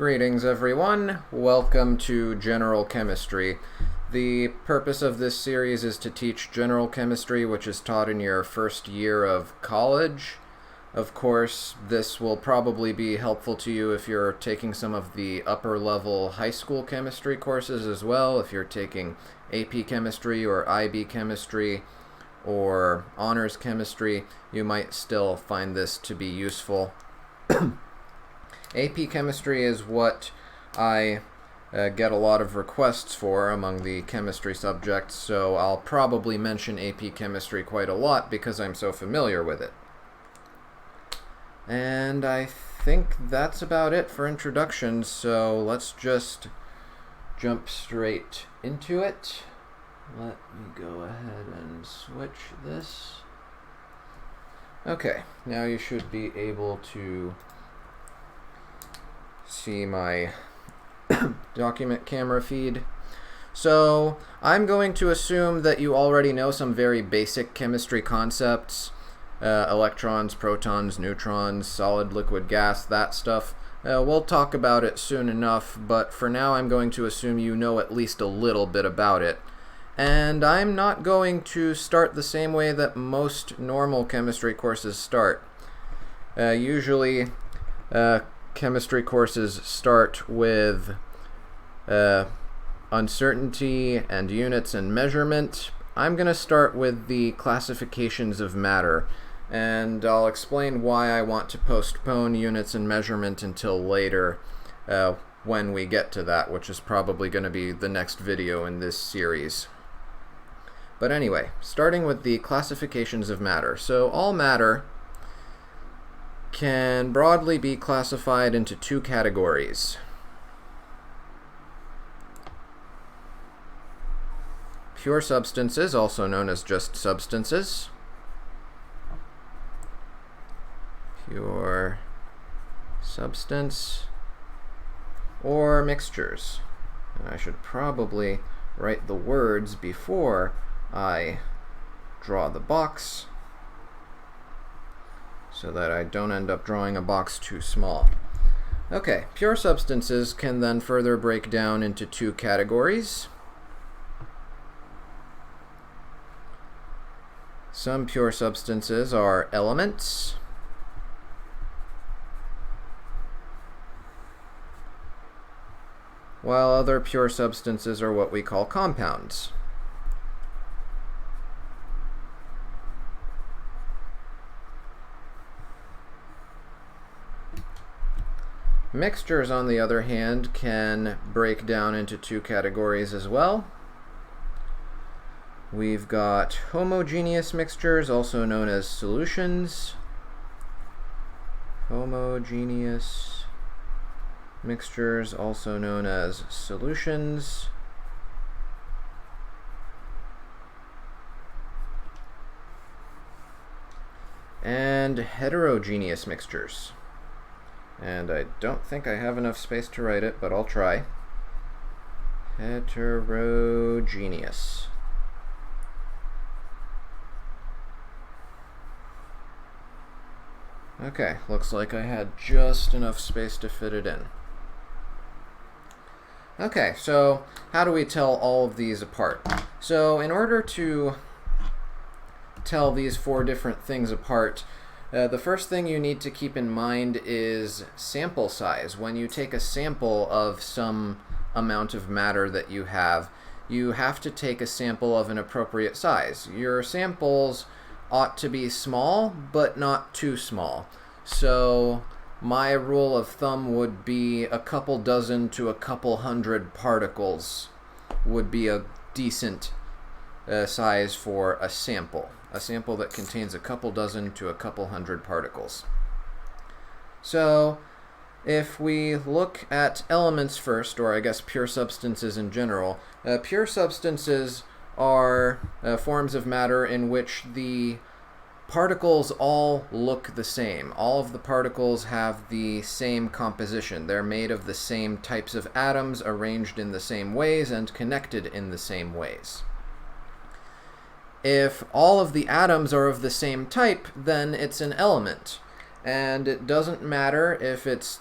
Greetings everyone, welcome to General Chemistry. The purpose of this series is to teach general chemistry, which is taught in your first year of college. Of course, this will probably be helpful to you if you're taking some of the upper level high school chemistry courses as well, if you're taking AP chemistry or IB chemistry or honors chemistry, you might still find this to be useful. AP chemistry is what I get a lot of requests for among the chemistry subjects, so I'll probably mention AP chemistry quite a lot because I'm so familiar with it. And I think that's about it for introductions, so let's just jump straight into it. Let me go ahead and switch this. Okay, now you should be able to see my document camera feed. So I'm going to assume that you already know some very basic chemistry concepts, electrons, protons, neutrons, solid, liquid, gas, that stuff. We'll talk about it soon enough, but for now I'm going to assume you know at least a little bit about it. And I'm not going to start the same way that most normal chemistry courses start. Usually chemistry courses start with uncertainty and units and measurement. I'm going to start with the classifications of matter, and I'll explain why I want to postpone units and measurement until later when we get to that, which is probably going to be the next video in this series. But anyway, starting with the classifications of matter. So all matter can broadly be classified into two categories. Pure substances, also known as just substances. Pure substance, or mixtures. And I should probably write the words before I draw the box, so that I don't end up drawing a box too small. Okay, pure substances can then further break down into two categories. Some pure substances are elements, while other pure substances are what we call compounds. Mixtures, on the other hand, can break down into two categories as well. We've got homogeneous mixtures, also known as solutions. Homogeneous mixtures, also known as solutions. And heterogeneous mixtures. And I don't think I have enough space to write it, but I'll try. Heterogeneous. Okay, looks like I had just enough space to fit it in. Okay, so how do we tell all of these apart? So in order to tell these four different things apart, the first thing you need to keep in mind is sample size. When you take a sample of some amount of matter that you have to take a sample of an appropriate size. Your samples ought to be small, but not too small. So my rule of thumb would be a couple dozen to a couple hundred particles would be a decent size for a sample. A sample that contains a couple dozen to a couple hundred particles. So if we look at elements first, or I guess pure substances in general, pure substances are forms of matter in which the particles all look the same. All of the particles have the same composition. They're made of the same types of atoms, arranged in the same ways, and connected in the same ways. If all of the atoms are of the same type, then it's an element. And it doesn't matter if it's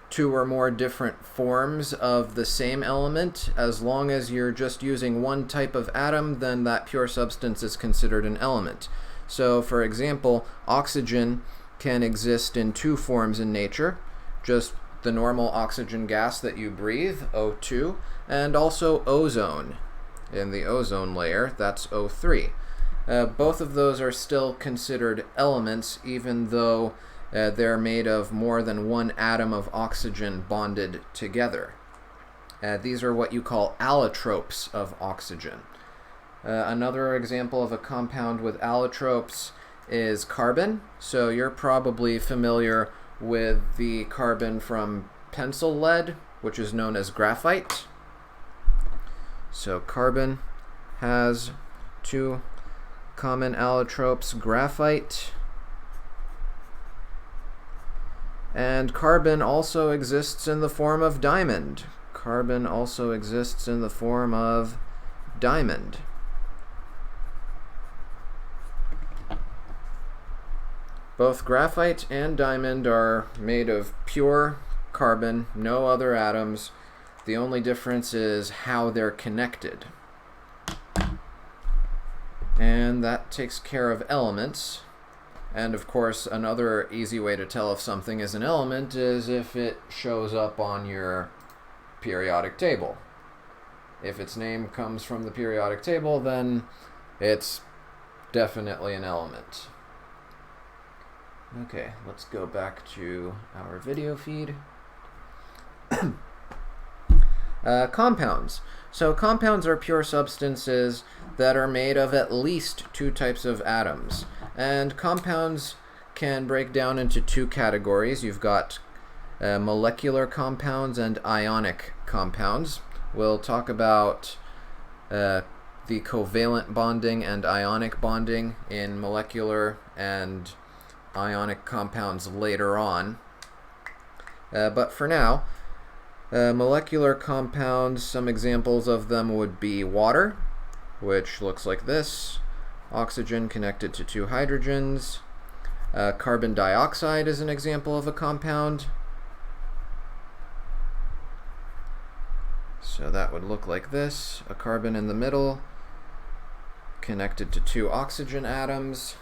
two or more different forms of the same element. As long as you're just using one type of atom, then that pure substance is considered an element. So, for example, oxygen can exist in two forms in nature, just the normal oxygen gas that you breathe, O2, and also ozone. In the ozone layer, that's O3. Both of those are still considered elements, even though they're made of more than one atom of oxygen bonded together. These are what you call allotropes of oxygen. Another example of a compound with allotropes is carbon. So you're probably familiar with the carbon from pencil lead, which is known as graphite. So carbon has two common allotropes, graphite, and carbon also exists in the form of diamond. Carbon also exists in the form of diamond. Both graphite and diamond are made of pure carbon, no other atoms. The only difference is how they're connected. And that takes care of elements. And of course, another easy way to tell if something is an element is if it shows up on your periodic table. If its name comes from the periodic table, then it's definitely an element. Okay, let's go back to our video feed. Compounds. So compounds are pure substances that are made of at least two types of atoms. And compounds can break down into two categories. You've got molecular compounds and ionic compounds. We'll talk about the covalent bonding and ionic bonding in molecular and ionic compounds later on. But for now, molecular compounds, some examples of them would be water, which looks like this. Oxygen connected to two hydrogens. Carbon dioxide is an example of a compound. So that would look like this. A carbon in the middle, connected to two oxygen atoms.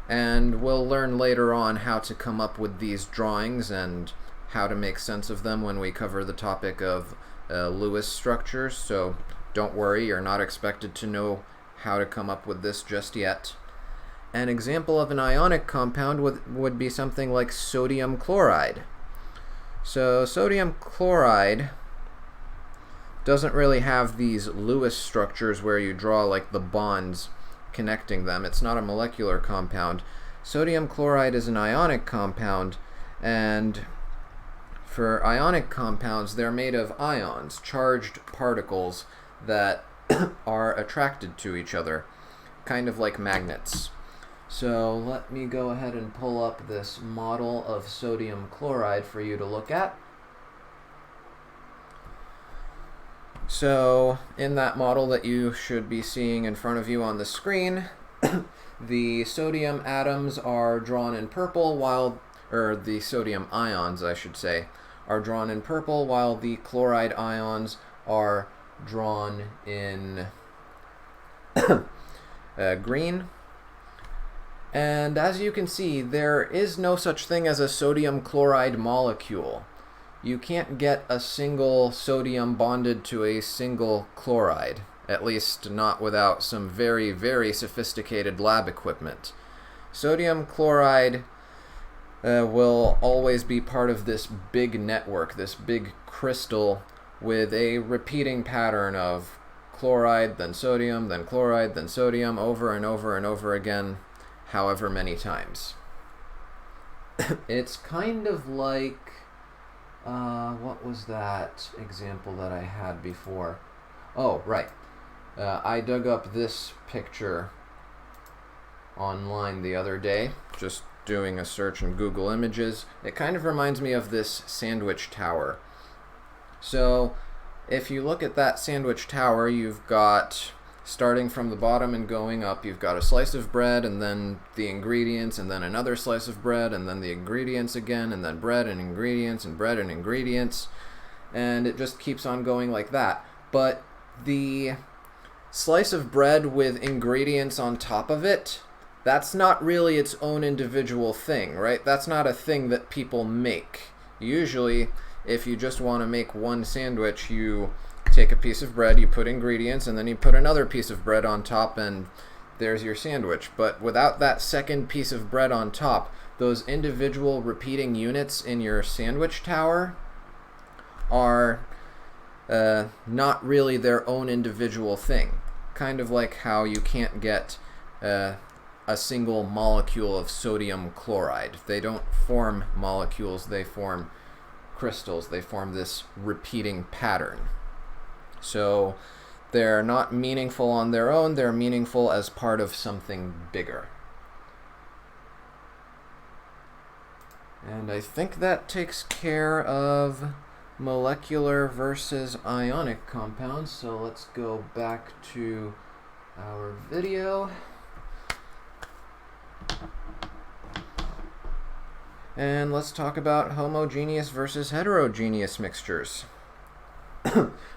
And we'll learn later on how to come up with these drawings and how to make sense of them when we cover the topic of Lewis structures. So don't worry, you're not expected to know how to come up with this just yet. An example of an ionic compound would be something like sodium chloride. So sodium chloride doesn't really have these Lewis structures where you draw like the bonds connecting them. It's not a molecular compound. Sodium chloride is an ionic compound, and for ionic compounds, they're made of ions, charged particles that are attracted to each other, kind of like magnets. So let me go ahead and pull up this model of sodium chloride for you to look at. So in that model that you should be seeing in front of you on the screen, the sodium atoms are drawn in purple or the sodium ions, I should say, are drawn in purple, while the chloride ions are drawn in green. And as you can see, there is no such thing as a sodium chloride molecule. You can't get a single sodium bonded to a single chloride, at least not without some very, very sophisticated lab equipment. Sodium chloride will always be part of this big network, this big crystal with a repeating pattern of chloride, then sodium, then chloride, then sodium, over and over and over again, however many times. It's kind of like, what was that example that I had before? Oh, right. I dug up this picture online the other day, just doing a search in Google Images. It kind of reminds me of this sandwich tower. So if you look at that sandwich tower, you've got starting from the bottom and going up, you've got a slice of bread and then the ingredients and then another slice of bread and then the ingredients again and then bread and ingredients and bread and ingredients, and it just keeps on going like that. But the slice of bread with ingredients on top of it, that's not really its own individual thing, right? That's not a thing that people make. Usually, if you just want to make one sandwich, you take a piece of bread, you put ingredients, and then you put another piece of bread on top, and there's your sandwich. But without that second piece of bread on top, those individual repeating units in your sandwich tower are not really their own individual thing. Kind of like how you can't get a single molecule of sodium chloride. They don't form molecules, they form crystals. They form this repeating pattern. So they're not meaningful on their own, they're meaningful as part of something bigger. And I think that takes care of molecular versus ionic compounds. So let's go back to our video. And let's talk about homogeneous versus heterogeneous mixtures.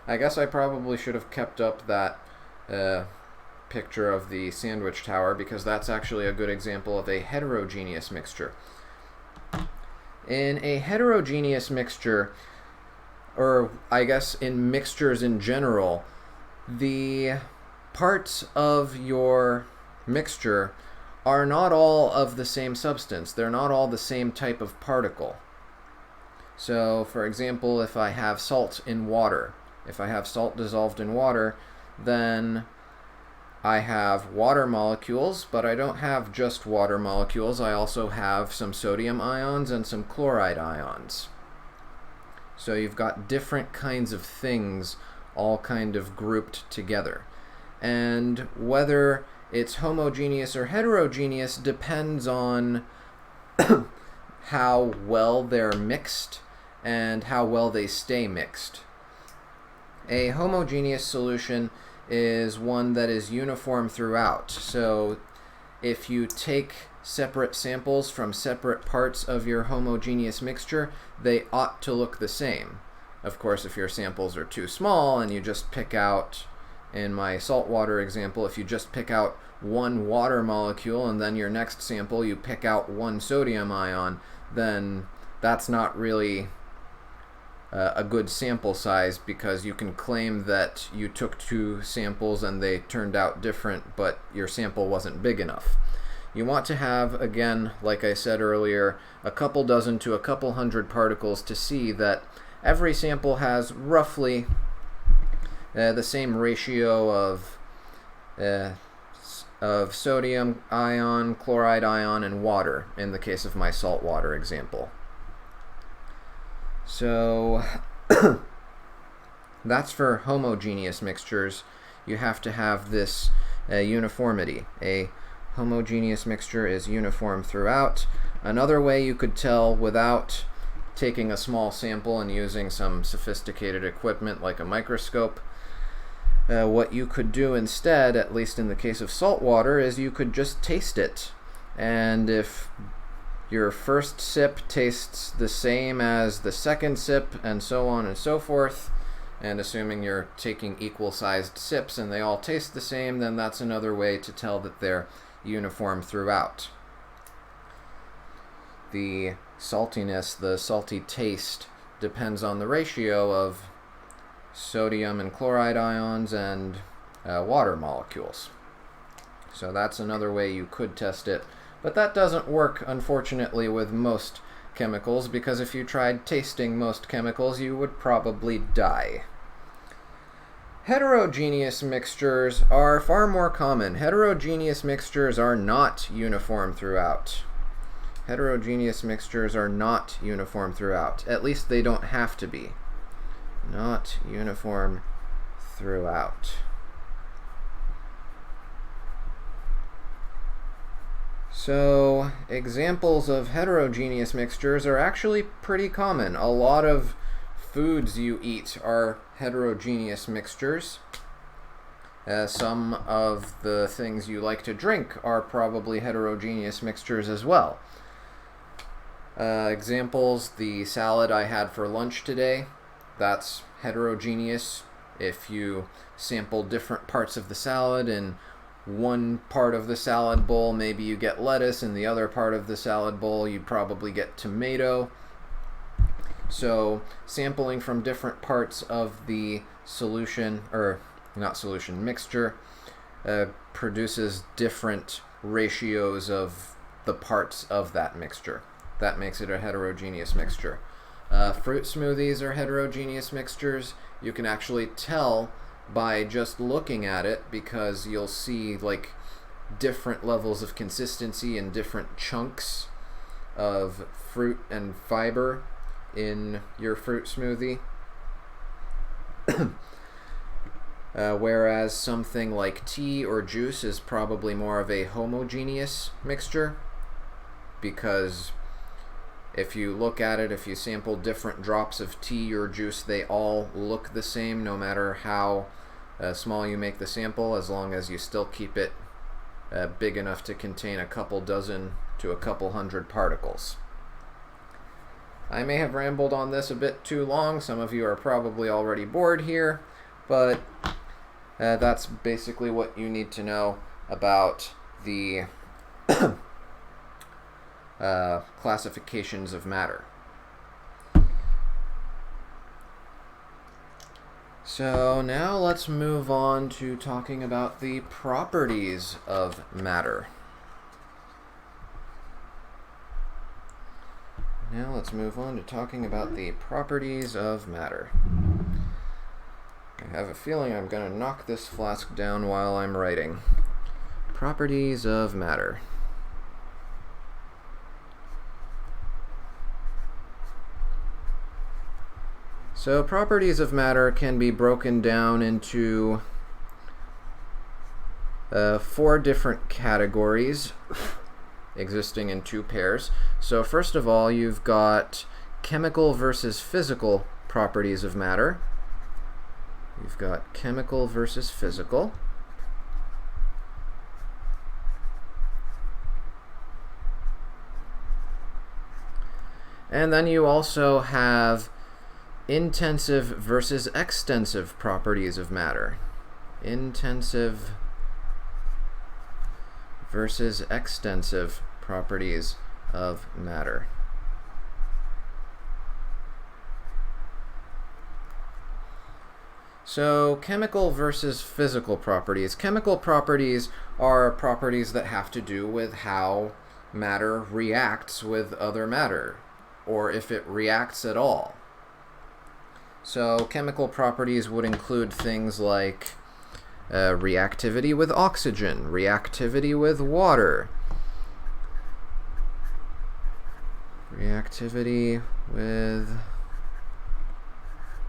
I guess I probably should have kept up that picture of the sandwich tower, because that's actually a good example of a heterogeneous mixture. In a heterogeneous mixture, or I guess in mixtures in general, the parts of your mixture are not all of the same substance. They're not all the same type of particle. So, for example, if I have salt in water, if I have salt dissolved in water, then I have water molecules, but I don't have just water molecules. I also have some sodium ions and some chloride ions. So you've got different kinds of things all kind of grouped together. And whether it's homogeneous or heterogeneous depends on how well they're mixed and how well they stay mixed. A homogeneous solution is one that is uniform throughout. So if you take separate samples from separate parts of your homogeneous mixture, they ought to look the same. Of course, if your samples are too small and you just pick out, in my saltwater example, if you just pick out one water molecule and then your next sample you pick out one sodium ion, then that's not really a good sample size, because you can claim that you took two samples and they turned out different, but your sample wasn't big enough. You want to have, again, like I said earlier, a couple dozen to a couple hundred particles to see that every sample has roughly the same ratio of sodium ion, chloride ion, and water, in the case of my saltwater example. So that's for homogeneous mixtures. You have to have this uniformity. A homogeneous mixture is uniform throughout. Another way you could tell without taking a small sample and using some sophisticated equipment like a microscope, what you could do instead, at least in the case of salt water, is you could just taste it. And if your first sip tastes the same as the second sip, and so on and so forth, and assuming you're taking equal-sized sips and they all taste the same, then that's another way to tell that they're uniform throughout. The saltiness, the salty taste, depends on the ratio of sodium and chloride ions and water molecules. So that's another way you could test it. But that doesn't work, unfortunately, with most chemicals, because if you tried tasting most chemicals, you would probably die. Heterogeneous mixtures are far more common. Heterogeneous mixtures are not uniform throughout. Heterogeneous mixtures are not uniform throughout. At least they don't have to be. Not uniform throughout. So, examples of heterogeneous mixtures are actually pretty common. A lot of foods you eat are heterogeneous mixtures. Some of the things you like to drink are probably heterogeneous mixtures as well. Examples, the salad I had for lunch today, that's heterogeneous. If you sample different parts of the salad, in one part of the salad bowl maybe you get lettuce, in the other part of the salad bowl you probably get tomato. So sampling from different parts of the solution, or not solution, mixture, produces different ratios of the parts of that mixture. That makes it a heterogeneous mixture. Fruit smoothies are heterogeneous mixtures. You can actually tell by just looking at it, because you'll see like different levels of consistency and different chunks of fruit and fiber in your fruit smoothie. Whereas something like tea or juice is probably more of a homogeneous mixture, because if you look at it, if you sample different drops of tea or juice, they all look the same no matter how small you make the sample, as long as you still keep it big enough to contain a couple dozen to a couple hundred particles. I may have rambled on this a bit too long. Some of you are probably already bored here, but that's basically what you need to know about the classifications of matter. So now let's move on to talking about the properties of matter. Now let's move on to talking about the properties of matter. I have a feeling I'm going to knock this flask down while I'm writing. Properties of matter. So properties of matter can be broken down into 4 different categories, existing in 2 pairs. So first of all, you've got chemical versus physical properties of matter. You've got chemical versus physical. And then you also have intensive versus extensive properties of matter. Intensive versus extensive properties of matter. So, chemical versus physical properties. Chemical properties are properties that have to do with how matter reacts with other matter, or if it reacts at all. So chemical properties would include things like reactivity with oxygen, reactivity with water, reactivity with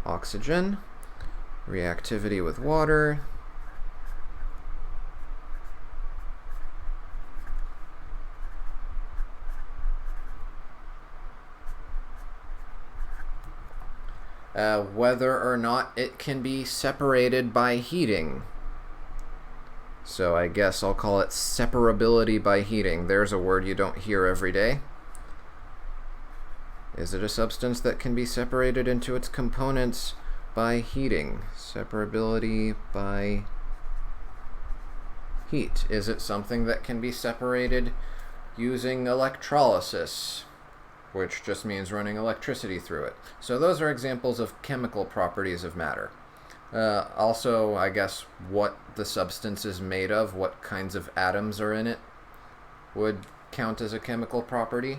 oxygen, reactivity with water, whether or not it can be separated by heating. So I guess I'll call it separability by heating. There's a word you don't hear every day. Is it a substance that can be separated into its components by heating? Separability by heat. Is it something that can be separated using electrolysis, which just means running electricity through it? So those are examples of chemical properties of matter. Also, I guess, what the substance is made of, what kinds of atoms are in it, would count as a chemical property.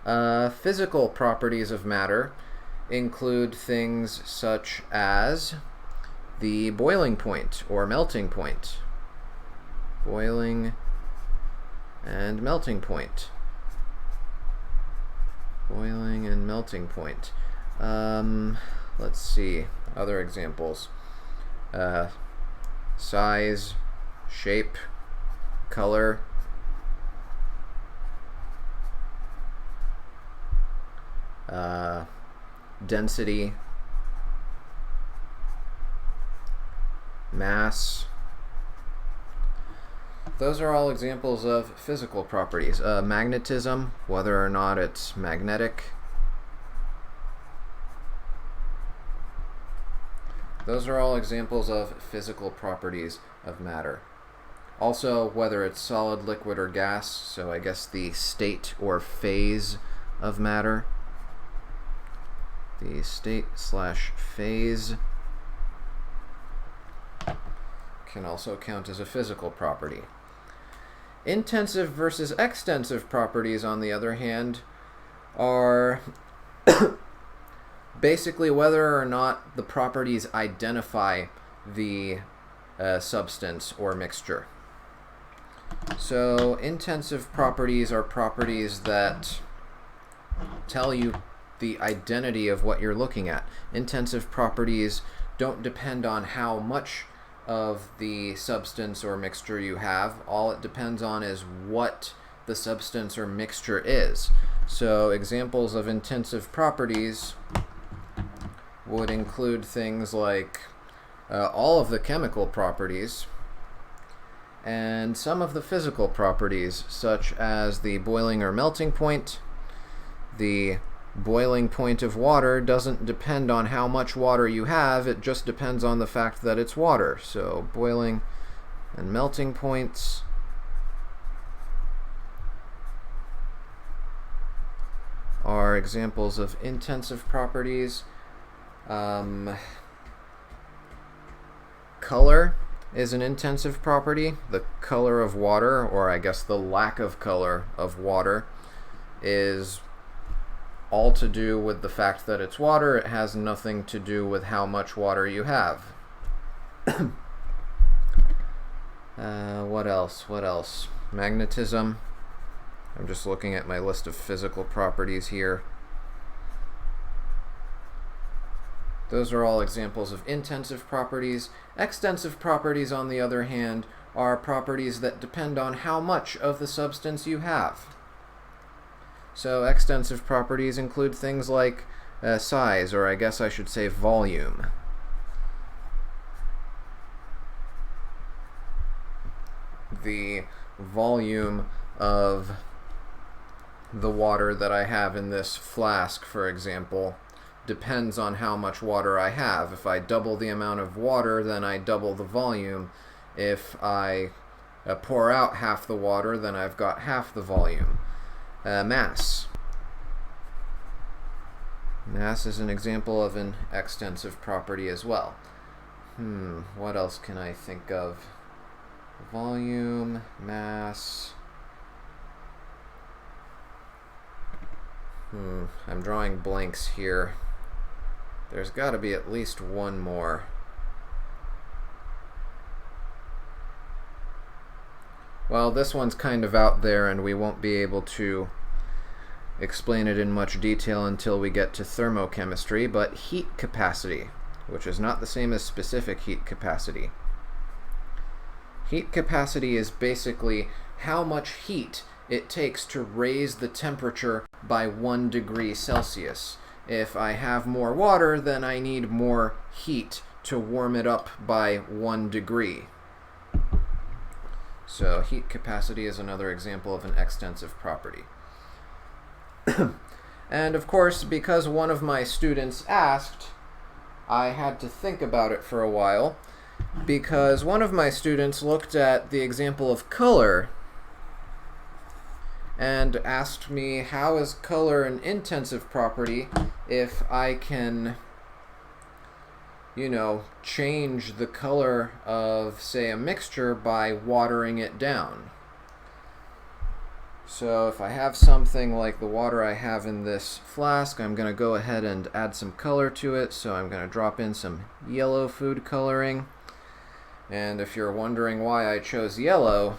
Physical properties of matter include things such as the boiling point or melting point. Boiling and melting point. Boiling and melting point. Let's see. Other examples. Size, shape, color. Density. mass. Those are all examples of physical properties. Magnetism, whether or not it's magnetic. Those are all examples of physical properties of matter. Also, whether it's solid, liquid, or gas, so I guess the state or phase of matter. The state/phase can also count as a physical property. Intensive versus extensive properties, on the other hand, are basically whether or not the properties identify the substance or mixture. So intensive properties are properties that tell you the identity of what you're looking at. Intensive properties don't depend on how much of the substance or mixture you have. All it depends on is what the substance or mixture is. So examples of intensive properties would include things like all of the chemical properties and some of the physical properties, such as the boiling or melting point. The boiling point of water doesn't depend on how much water you have, it just depends on the fact that it's water. So boiling and melting points. Are examples of intensive properties. Color is an intensive property. The color of water, or I guess the lack of color of water, is all to do with the fact that it's water. It has nothing to do with how much water you have. What else? Magnetism. I'm just looking at my list of physical properties here. Those are all examples of intensive properties. Extensive properties, on the other hand, are properties that depend on how much of the substance you have. So extensive properties include things like size, or I guess I should say volume. The volume of the water that I have in this flask, for example, depends on how much water I have. If I double the amount of water, then I double the volume. If I pour out half the water, then I've got half the volume. Mass. Mass is an example of an extensive property as well. What else can I think of? Volume, mass. I'm drawing blanks here. There's got to be at least one more. Well, this one's kind of out there, and we won't be able to explain it in much detail until we get to thermochemistry, but heat capacity, which is not the same as specific heat capacity. Heat capacity is basically how much heat it takes to raise the temperature by 1 degree Celsius. If I have more water, then I need more heat to warm it up by 1 degree. So heat capacity is another example of an extensive property. And of course, because one of my students asked, I had to think about it for a while, because one of my students looked at the example of color and asked me, how is color an intensive property if I can, change the color of, say, a mixture by watering it down? So if I have something like the water I have in this flask, I'm going to go ahead and add some color to it. So I'm going to drop in some yellow food coloring. And if you're wondering why I chose yellow,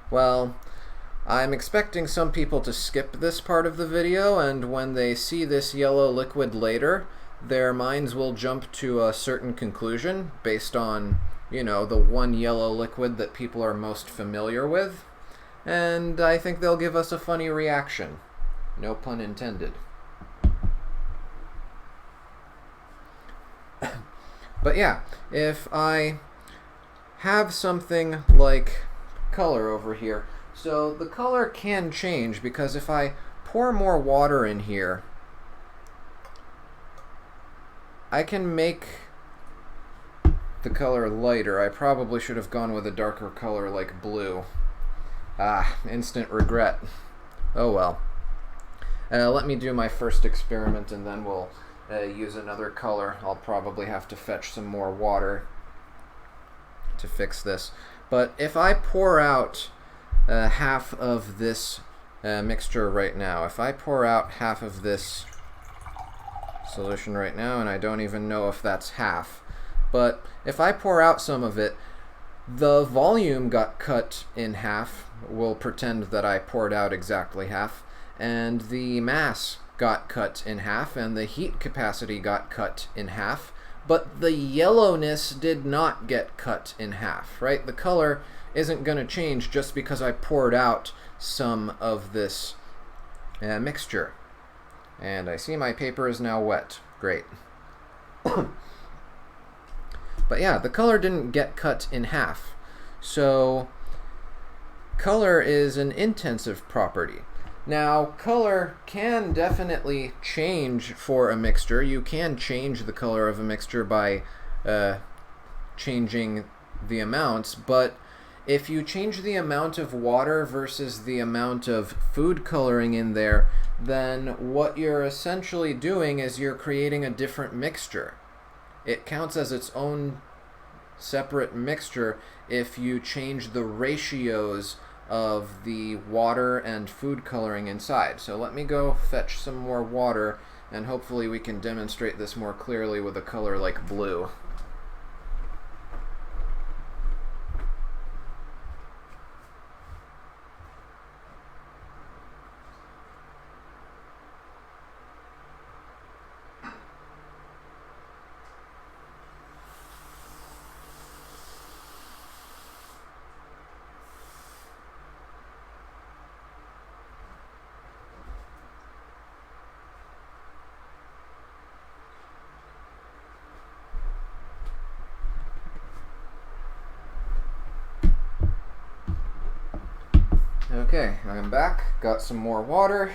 well, I'm expecting some people to skip this part of the video, and when they see this yellow liquid later, their minds will jump to a certain conclusion based on, the one yellow liquid that people are most familiar with. And I think they'll give us a funny reaction. No pun intended. But yeah, if I have something like color over here, so the color can change because if I pour more water in here, I can make the color lighter. I probably should have gone with a darker color like blue. Instant regret. Oh well. Let me do my first experiment and then we'll use another color. I'll probably have to fetch some more water to fix this. But if I pour out half of this mixture right now, if I pour out half of this solution right now, and I don't even know if that's half, but if I pour out some of it, the volume got cut in half. We'll pretend that I poured out exactly half, and the mass got cut in half, and the heat capacity got cut in half, but the yellowness did not get cut in half, right? The color isn't going to change just because I poured out some of this mixture. And I see my paper is now wet. Great. But yeah, the color didn't get cut in half. So color is an intensive property. Now, color can definitely change for a mixture. You can change the color of a mixture by changing the amounts, but if you change the amount of water versus the amount of food coloring in there, then what you're essentially doing is you're creating a different mixture. It counts as its own separate mixture if you change the ratios of the water and food coloring inside. So let me go fetch some more water, and hopefully we can demonstrate this more clearly with a color like blue. Okay, I'm back, got some more water.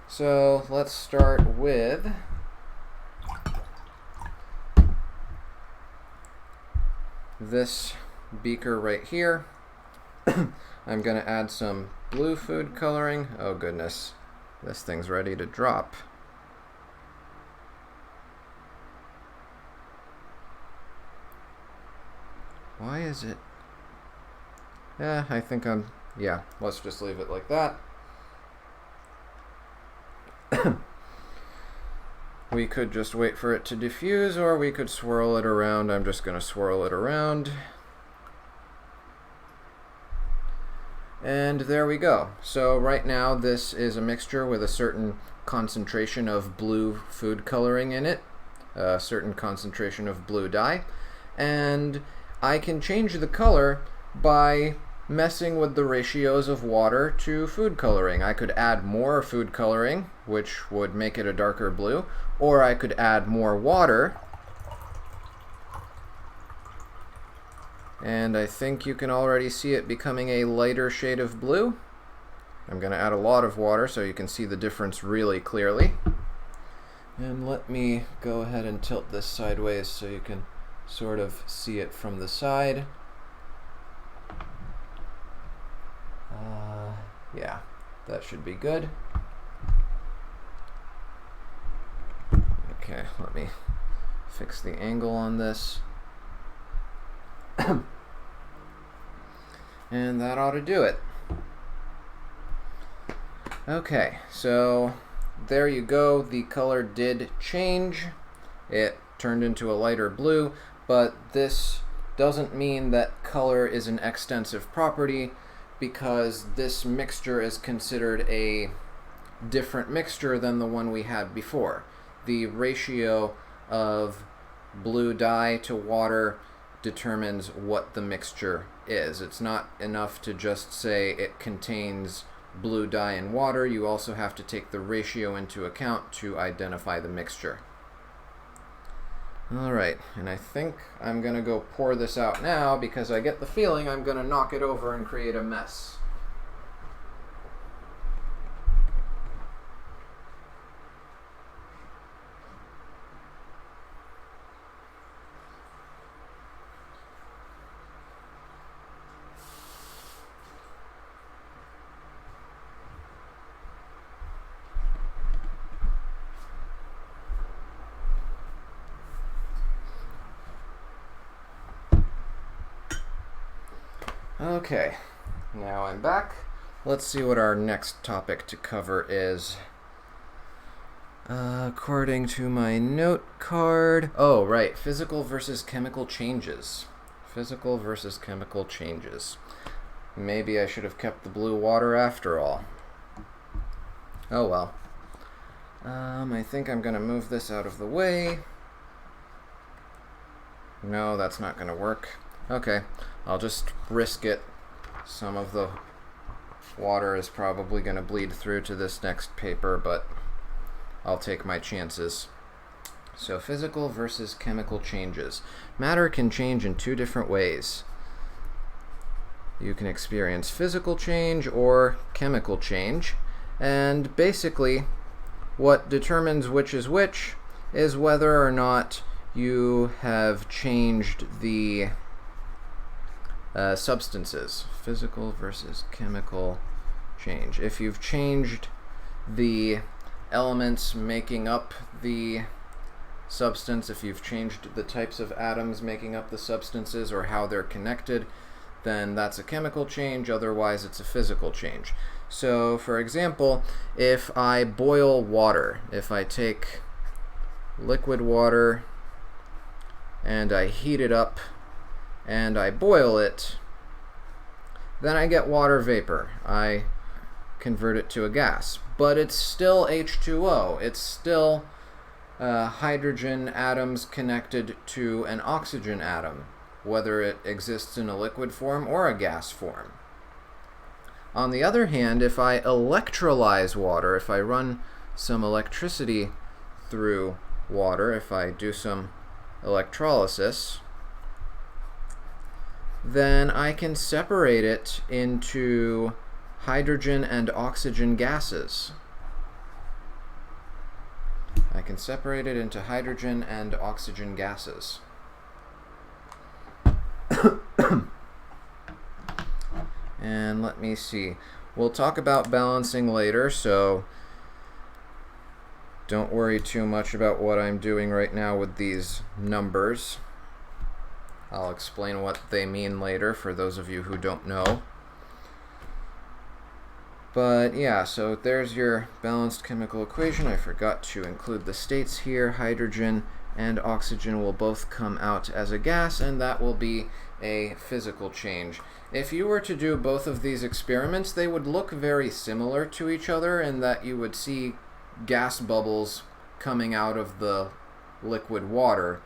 So let's start with this beaker right here. I'm going to add some blue food coloring. Oh goodness, this thing's ready to drop. Why is it? Yeah, I think yeah, let's just leave it like that. We could just wait for it to diffuse, or we could swirl it around. I'm just going to swirl it around. And there we go. So right now this is a mixture with a certain concentration of blue food coloring in it, a certain concentration of blue dye, and I can change the color by messing with the ratios of water to food coloring. I could add more food coloring, which would make it a darker blue, or I could add more water, and I think you can already see it becoming a lighter shade of blue. I'm going to add a lot of water so you can see the difference really clearly. And let me go ahead and tilt this sideways so you can sort of see it from the side. Yeah, that should be good. Okay, let me fix the angle on this. And that ought to do it. Okay, so there you go. The color did change. It turned into a lighter blue, but this doesn't mean that color is an extensive property, because this mixture is considered a different mixture than the one we had before. The ratio of blue dye to water determines what the mixture is. It's not enough to just say it contains blue dye and water. You also have to take the ratio into account to identify the mixture. Alright, and I think I'm going to go pour this out now because I get the feeling I'm going to knock it over and create a mess. Okay, now I'm back. Let's see what our next topic to cover is. According to my note card... Oh, right, physical versus chemical changes. Physical versus chemical changes. Maybe I should have kept the blue water after all. Oh well. I think I'm going to move this out of the way. No, that's not going to work. Okay, I'll just risk it. Some of the water is probably going to bleed through to this next paper, but I'll take my chances. So physical versus chemical changes. Matter can change in two different ways. You can experience physical change or chemical change, and basically what determines which is whether or not you have changed the substances. Physical versus chemical change. If you've changed the elements making up the substance, if you've changed the types of atoms making up the substances or how they're connected, then that's a chemical change, otherwise it's a physical change. So, for example, if I boil water, if I take liquid water and I heat it up and I boil it, then I get water vapor. I convert it to a gas. But it's still H2O. It's still hydrogen atoms connected to an oxygen atom, whether it exists in a liquid form or a gas form. On the other hand, if I electrolyze water, if I run some electricity through water, if I do some electrolysis, then I can separate it into hydrogen and oxygen gases. I can separate it into hydrogen and oxygen gases. And let me see. We'll talk about balancing later, so don't worry too much about what I'm doing right now with these numbers. I'll explain what they mean later for those of you who don't know. But yeah, so there's your balanced chemical equation. I forgot to include the states here. Hydrogen and oxygen will both come out as a gas, and that will be a physical change. If you were to do both of these experiments, they would look very similar to each other in that you would see gas bubbles coming out of the liquid water.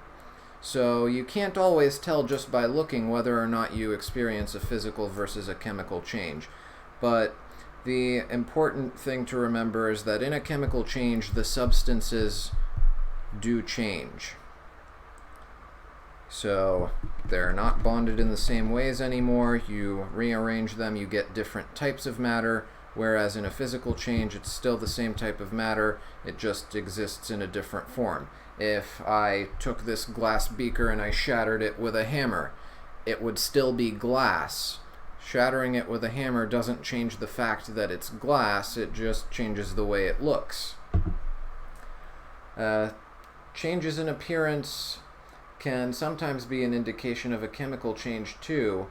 So you can't always tell just by looking whether or not you experience a physical versus a chemical change. But the important thing to remember is that in a chemical change, the substances do change. So they're not bonded in the same ways anymore. You rearrange them, you get different types of matter, whereas in a physical change, it's still the same type of matter, it just exists in a different form. If I took this glass beaker and I shattered it with a hammer, it would still be glass. Shattering it with a hammer doesn't change the fact that it's glass, it just changes the way it looks. Changes in appearance can sometimes be an indication of a chemical change too.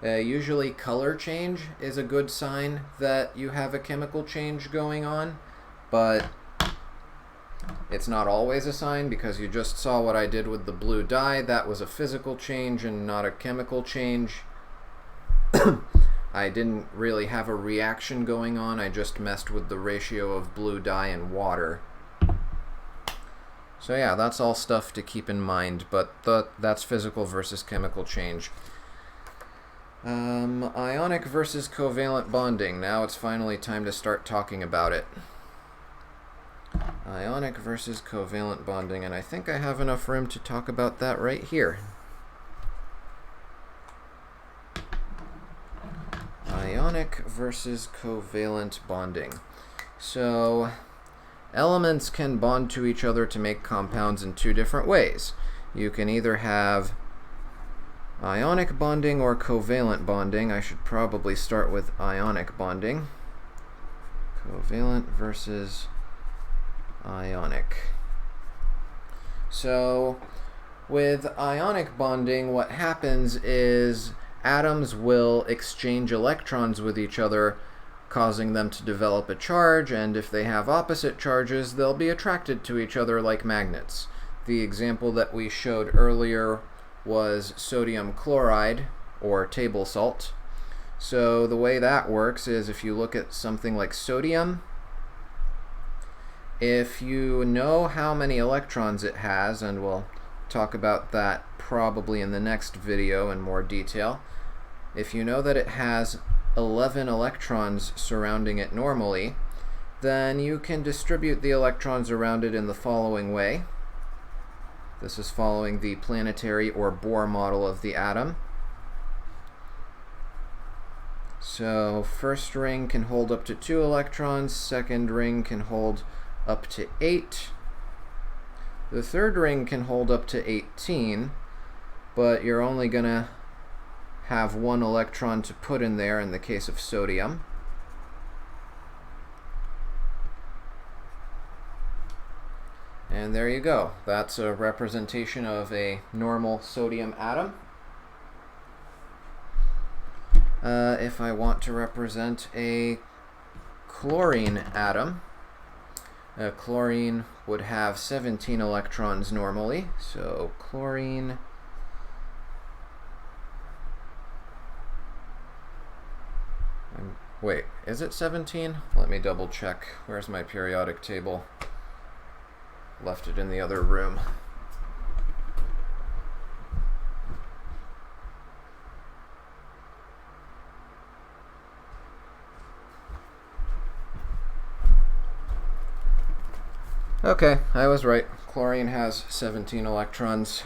Usually color change is a good sign that you have a chemical change going on, but it's not always a sign because you just saw what I did with the blue dye. That was a physical change and not a chemical change. I didn't really have a reaction going on, I just messed with the ratio of blue dye and water. So yeah, that's all stuff to keep in mind, but that's physical versus chemical change. Ionic versus covalent bonding. Now it's finally time to start talking about it. Ionic versus covalent bonding, and I think I have enough room to talk about that right here. Ionic versus covalent bonding. So, elements can bond to each other to make compounds in two different ways. You can either have ionic bonding or covalent bonding. I should probably start with ionic bonding. Covalent versus ionic. So, with ionic bonding, what happens is atoms will exchange electrons with each other, causing them to develop a charge, and if they have opposite charges, they'll be attracted to each other like magnets. The example that we showed earlier was sodium chloride, or table salt. So the way that works is if you look at something like sodium, if you know how many electrons it has, and we'll talk about that probably in the next video in more detail, if you know that it has 11 electrons surrounding it normally, then you can distribute the electrons around it in the following way. This is following the planetary or Bohr model of the atom. So first ring can hold up to 2 electrons, second ring can hold up to 8. The third ring can hold up to 18, but you're only going to have 1 electron to put in there in the case of sodium. And there you go. That's a representation of a normal sodium atom. If I want to represent a chlorine atom, chlorine would have 17 electrons normally, so chlorine wait, is it 17? Let me double check. Where's my periodic table? Left it in the other room. Okay, I was right. Chlorine has 17 electrons.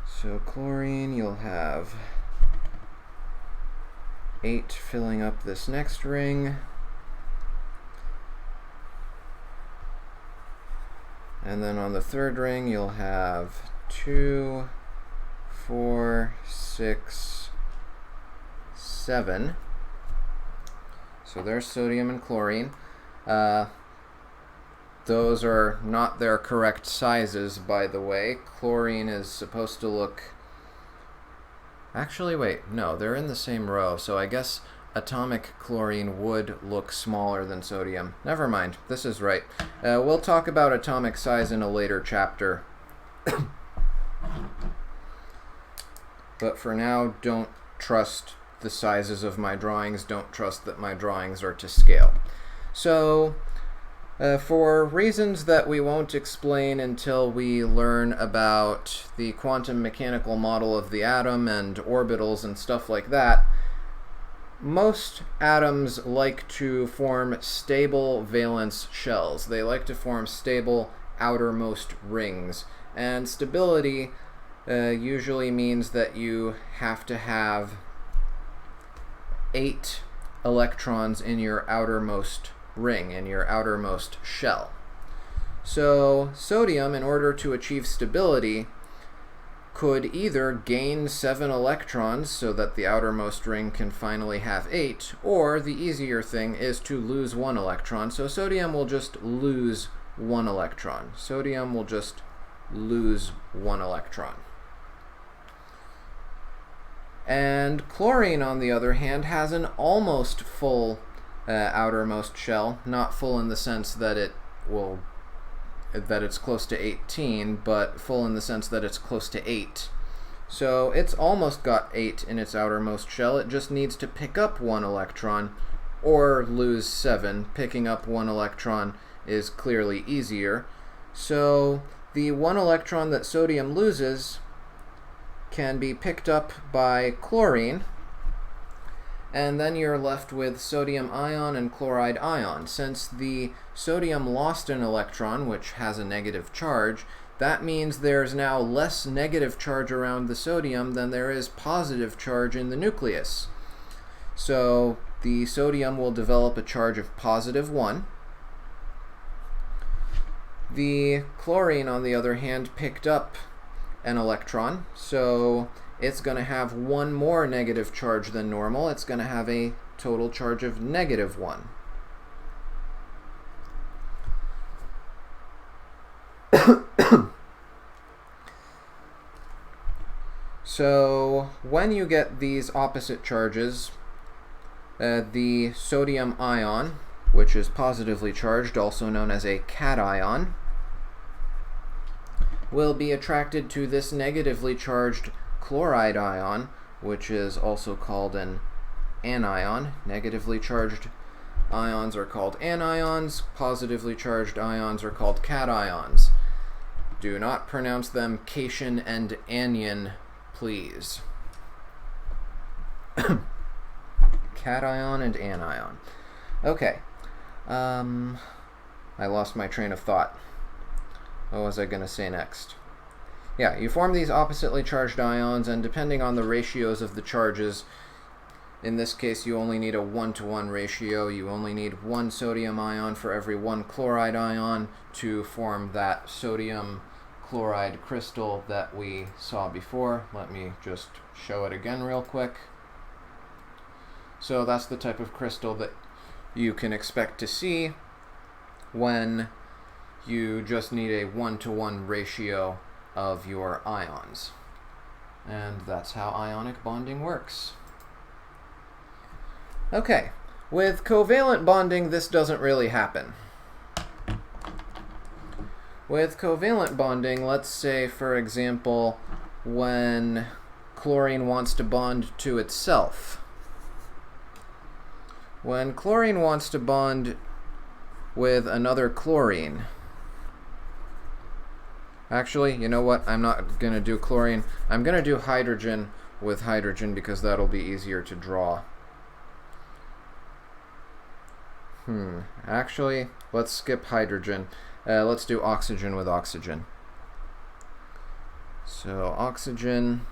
So chlorine, you'll have 8 filling up this next ring. And then on the third ring, you'll have 2, 4, 6, 7. So there's sodium and chlorine. Those are not their correct sizes, by the way. Chlorine is supposed to look... Actually, wait, no, they're in the same row, so I guess atomic chlorine would look smaller than sodium. Never mind, this is right. We'll talk about atomic size in a later chapter. But for now, don't trust the sizes of my drawings. Don't trust that my drawings are to scale. So, for reasons that we won't explain until we learn about the quantum mechanical model of the atom and orbitals and stuff like that, most atoms like to form stable valence shells. They like to form stable outermost rings. And stability usually means that you have to have 8 electrons in your outermost ring, in your outermost shell. So sodium, in order to achieve stability, could either gain 7 electrons so that the outermost ring can finally have 8, or the easier thing is to lose 1 electron. So sodium will just lose 1 electron. Sodium will just lose 1 electron. And chlorine, on the other hand, has an almost full outermost shell, not full in the sense that it's close to 18, but full in the sense that it's close to 8. So it's almost got 8 in its outermost shell. It just needs to pick up 1 electron or lose 7. Picking up 1 electron is clearly easier. So the 1 electron that sodium loses can be picked up by chlorine, and then you're left with sodium ion and chloride ion. Since the sodium lost an electron, which has a negative charge, that means there's now less negative charge around the sodium than there is positive charge in the nucleus. So the sodium will develop a charge of +1. The chlorine, on the other hand, picked up an electron, so it's going to have one more negative charge than normal. It's going to have a total charge of -1. So when you get these opposite charges, the sodium ion, which is positively charged, also known as a cation, will be attracted to this negatively charged chloride ion, which is also called an anion. Negatively charged ions are called anions. Positively charged ions are called cations. Do not pronounce them cation and anion, please. Cation and anion. Okay. I lost my train of thought. What was I going to say next? Yeah, you form these oppositely charged ions, and depending on the ratios of the charges, in this case you only need a 1-to-1 ratio. You only need 1 sodium ion for every 1 chloride ion to form that sodium chloride crystal that we saw before. Let me just show it again real quick. So that's the type of crystal that you can expect to see when you just need a 1-to-1 ratio of your ions. And that's how ionic bonding works. Okay, with covalent bonding, this doesn't really happen. With covalent bonding, let's say, for example, when chlorine wants to bond to itself. When chlorine wants to bond with another chlorine, actually, you know what? I'm not going to do chlorine. I'm going to do hydrogen with hydrogen because that'll be easier to draw. Actually, let's skip hydrogen. Let's do oxygen with oxygen. So oxygen,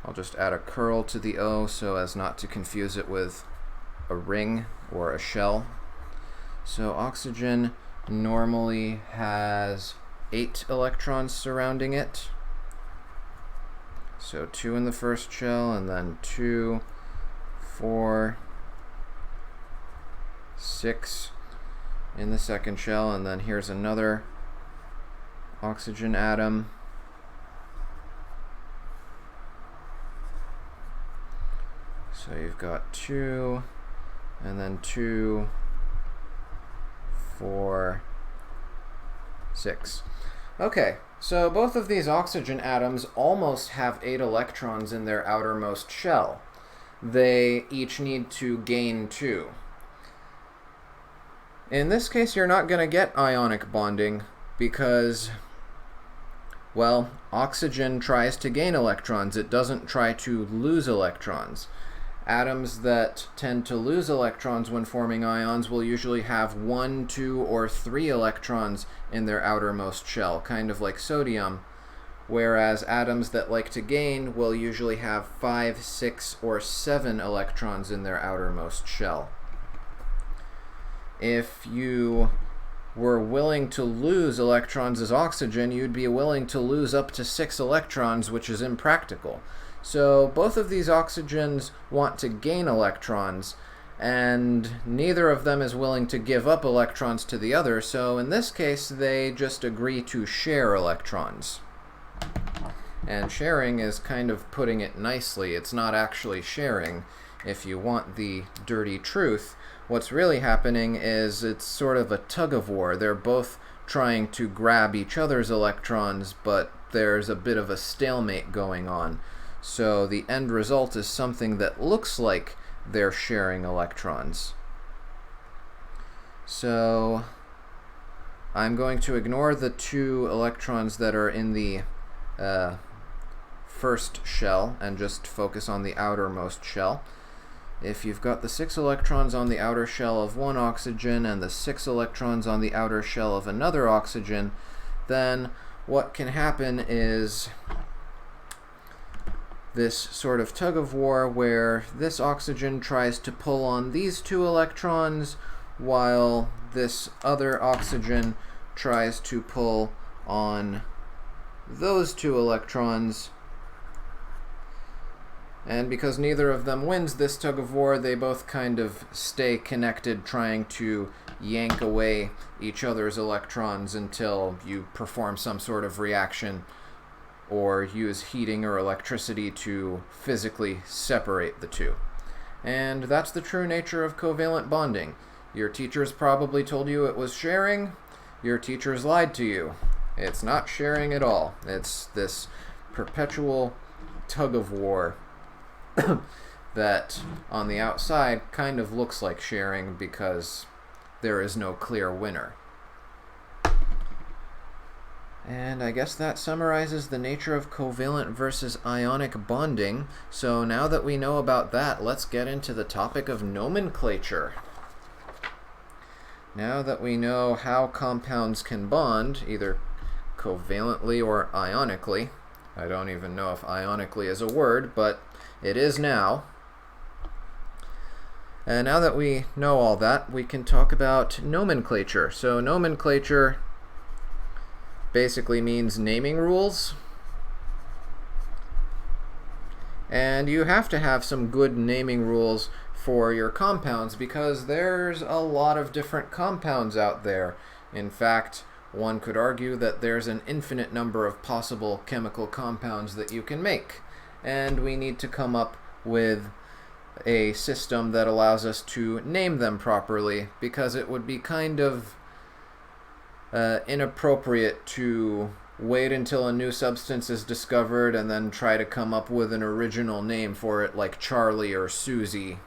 I'll just add a curl to the O so as not to confuse it with a ring or a shell. So oxygen normally has 8 electrons surrounding it. So 2 in the first shell, and then 2, 4, 6 in the second shell, and then here's another oxygen atom. So you've got 2, and then 2, 4, 6. Okay, so both of these oxygen atoms almost have 8 electrons in their outermost shell. They each need to gain 2. In this case, you're not going to get ionic bonding because, well, oxygen tries to gain electrons. It doesn't try to lose electrons. Atoms that tend to lose electrons when forming ions will usually have 1, 2, or 3 electrons in their outermost shell, kind of like sodium, whereas atoms that like to gain will usually have 5, 6, or 7 electrons in their outermost shell. If you were willing to lose electrons as oxygen, you'd be willing to lose up to 6 electrons, which is impractical. So both of these oxygens want to gain electrons, and neither of them is willing to give up electrons to the other, so in this case they just agree to share electrons. And sharing is kind of putting it nicely. It's not actually sharing. If you want the dirty truth, what's really happening is it's sort of a tug-of-war. They're both trying to grab each other's electrons, but there's a bit of a stalemate going on. So the end result is something that looks like they're sharing electrons. So I'm going to ignore the 2 electrons that are in the first shell and just focus on the outermost shell. if you've got the 6 electrons on the outer shell of one oxygen and the 6 electrons on the outer shell of another oxygen, then what can happen is this sort of tug of war where this oxygen tries to pull on these 2 electrons while this other oxygen tries to pull on those 2 electrons. And because neither of them wins this tug of war, they both kind of stay connected, trying to yank away each other's electrons until you perform some sort of reaction or use heating or electricity to physically separate the 2. And that's the true nature of covalent bonding. Your teachers probably told you it was sharing. Your teachers lied to you. It's not sharing at all. It's this perpetual tug of war that on the outside kind of looks like sharing because there is no clear winner. And I guess that summarizes the nature of covalent versus ionic bonding. So now that we know about that, let's get into the topic of nomenclature. Now that we know how compounds can bond, either covalently or ionically, I don't even know if ionically is a word, but it is now. And now that we know all that, we can talk about nomenclature. So nomenclature basically means naming rules. And you have to have some good naming rules for your compounds because there's a lot of different compounds out there. In fact, one could argue that there's an infinite number of possible chemical compounds that you can make. And we need to come up with a system that allows us to name them properly, because it would be kind of inappropriate to wait until a new substance is discovered and then try to come up with an original name for it, like Charlie or Susie.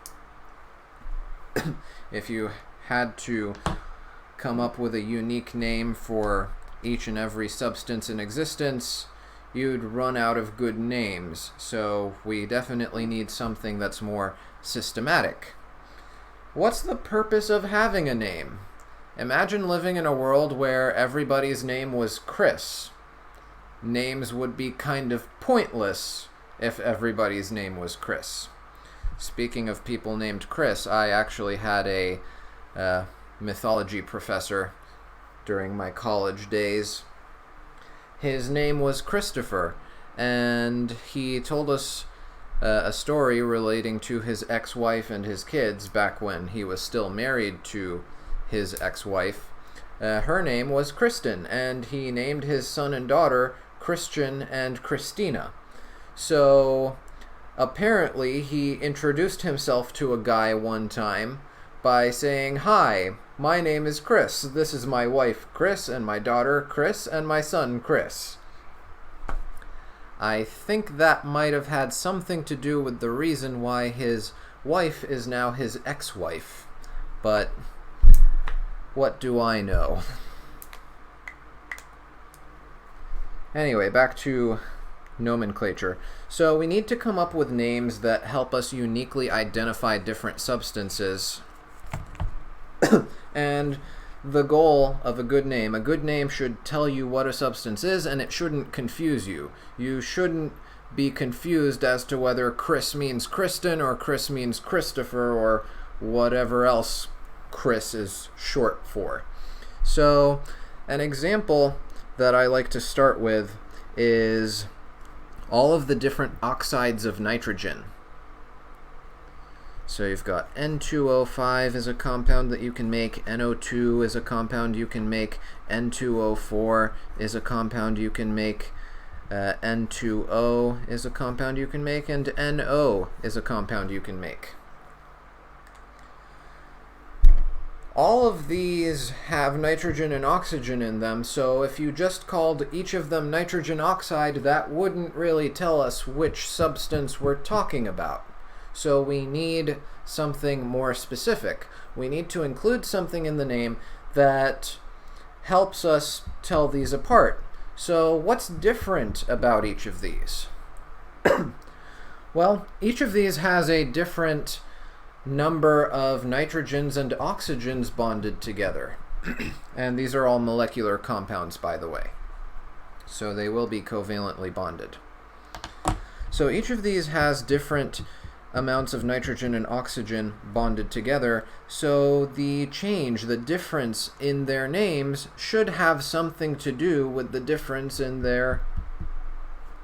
If you had to come up with a unique name for each and every substance in existence, you'd run out of good names. So we definitely need something that's more systematic. What's the purpose of having a name? Imagine living in a world where everybody's name was Chris. Names would be kind of pointless if everybody's name was Chris. Speaking of people named Chris, I actually had a mythology professor during my college days. His name was Christopher, and he told us a story relating to his ex-wife and his kids back when he was still married to his ex-wife. Her name was Kristen, and he named his son and daughter Christian and Christina. So apparently he introduced himself to a guy one time by saying, "Hi, my name is Chris. This is my wife Chris, and my daughter Chris, and my son Chris." I think that might have had something to do with the reason why his wife is now his ex-wife. But what do I know? Anyway, back to nomenclature. So we need to come up with names that help us uniquely identify different substances. And the goal of a good name should tell you what a substance is, and it shouldn't confuse you. You shouldn't be confused as to whether Chris means Kristen or Chris means Christopher or whatever else Chris is short for. So an example that I like to start with is all of the different oxides of nitrogen. So you've got N2O5 is a compound that you can make, NO2 is a compound you can make, N2O4 is a compound you can make, N2O is a compound you can make, and NO is a compound you can make. All of these have nitrogen and oxygen in them, so if you just called each of them nitrogen oxide, that wouldn't really tell us which substance we're talking about. So we need something more specific. We need to include something in the name that helps us tell these apart. So what's different about each of these? Well, each of these has a different number of nitrogens and oxygens bonded together. And these are all molecular compounds, by the way. So they will be covalently bonded. So each of these has different amounts of nitrogen and oxygen bonded together, so the change, the difference in their names should have something to do with the difference in their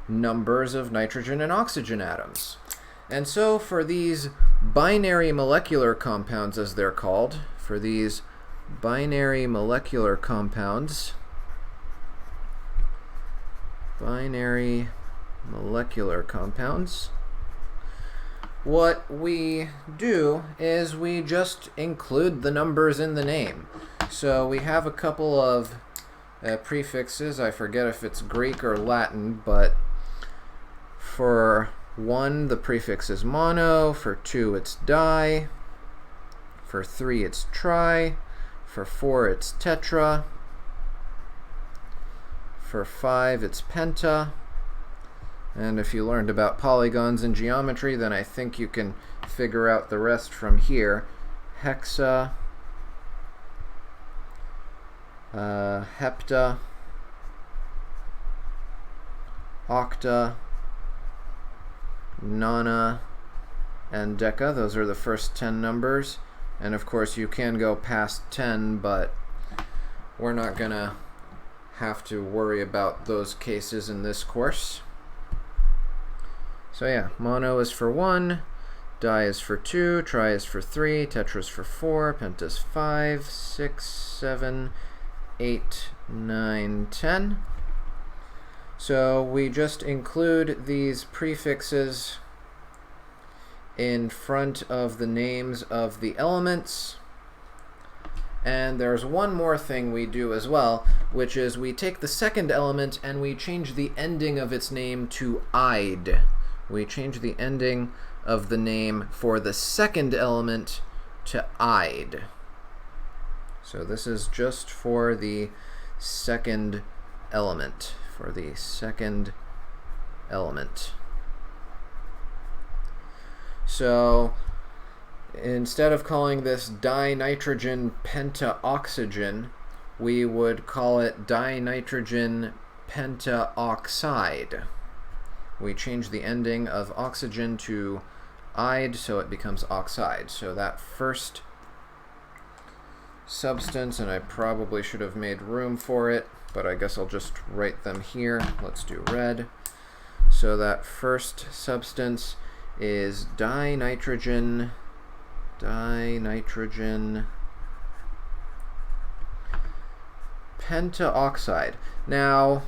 numbers of nitrogen and oxygen atoms. And so for these binary molecular compounds, as they're called, for these binary molecular compounds, what we do is we just include the numbers in the name. So we have a couple of prefixes. I forget if it's Greek or Latin, but for 1, the prefix is mono. For 2, it's di. For 3, it's tri. For 4, it's tetra. For 5, it's penta. And if you learned about polygons in geometry, then I think you can figure out the rest from here. Hexa, hepta, octa, nona, and deca. Those are the first 10 numbers. And of course you can go past 10, but we're not going to have to worry about those cases in this course. So yeah, mono is for 1, di is for 2, tri is for 3, tetra is for 4, penta is 5, 6, 7, 8, 9, 10. So we just include these prefixes in front of the names of the elements. And there's one more thing we do as well, which is we take the second element and we change the ending of its name to "ide." We change the ending of the name for the second element to "ide." So this is just for the second element, So instead of calling this dinitrogen pentaoxygen, we would call it dinitrogen pentaoxide. We change the ending of oxygen to "ide," so it becomes oxide. So that first substance, and I probably should have made room for it, but I guess I'll just write them here. Let's do red. So that first substance is dinitrogen pentaoxide. Now,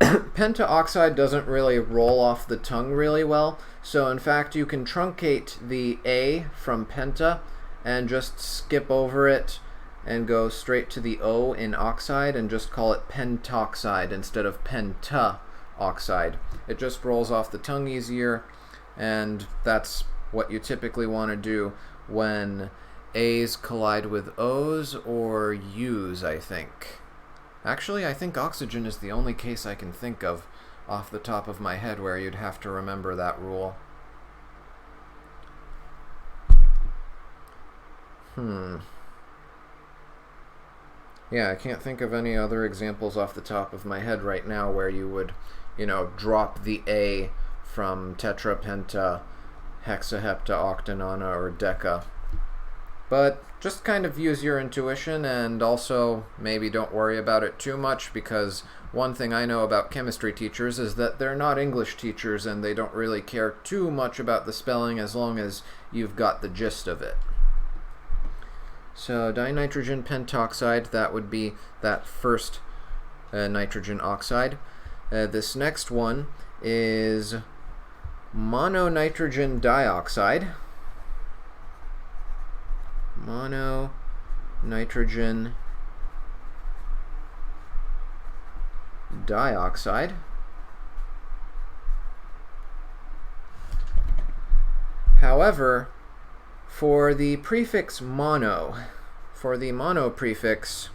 pentaoxide doesn't really roll off the tongue really well, so in fact you can truncate the A from penta and just skip over it and go straight to the O in oxide and just call it pentoxide instead of pentaoxide. It just rolls off the tongue easier, and that's what you typically want to do when A's collide with O's or U's, I think. Actually, I think oxygen is the only case I can think of off the top of my head where you'd have to remember that rule. Yeah, I can't think of any other examples off the top of my head right now where you would, drop the A from tetra, penta, hexa, hepta, octa, nona, or deca. But just kind of use your intuition, and also maybe don't worry about it too much, because one thing I know about chemistry teachers is that they're not English teachers and they don't really care too much about the spelling as long as you've got the gist of it. So dinitrogen pentoxide, that would be that first nitrogen oxide. This next one is mononitrogen dioxide. Mononitrogen dioxide. However, for the prefix mono, for the mono prefix,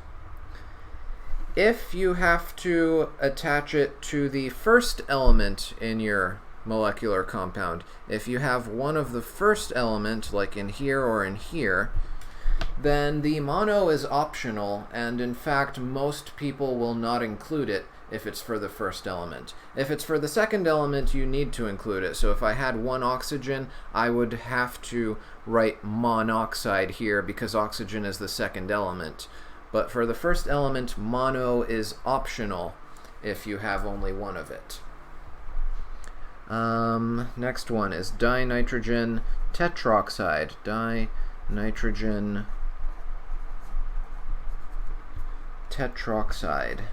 if you have to attach it to the first element in your molecular compound. If you have one of the first element, like in here or in here, then the mono is optional, and in fact most people will not include it if it's for the first element. If it's for the second element, you need to include it. So if I had one oxygen, I would have to write monoxide here because oxygen is the second element. But for the first element, mono is optional if you have only one of it. Next one is dinitrogen tetroxide. Dinitrogen tetroxide.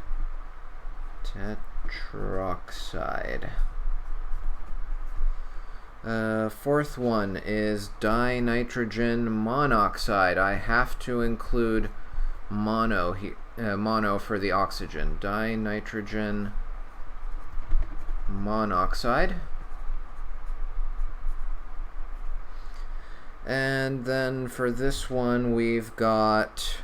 Fourth one is dinitrogen monoxide. I have to include mono for the oxygen. Dinitrogen monoxide. And then for this one we've got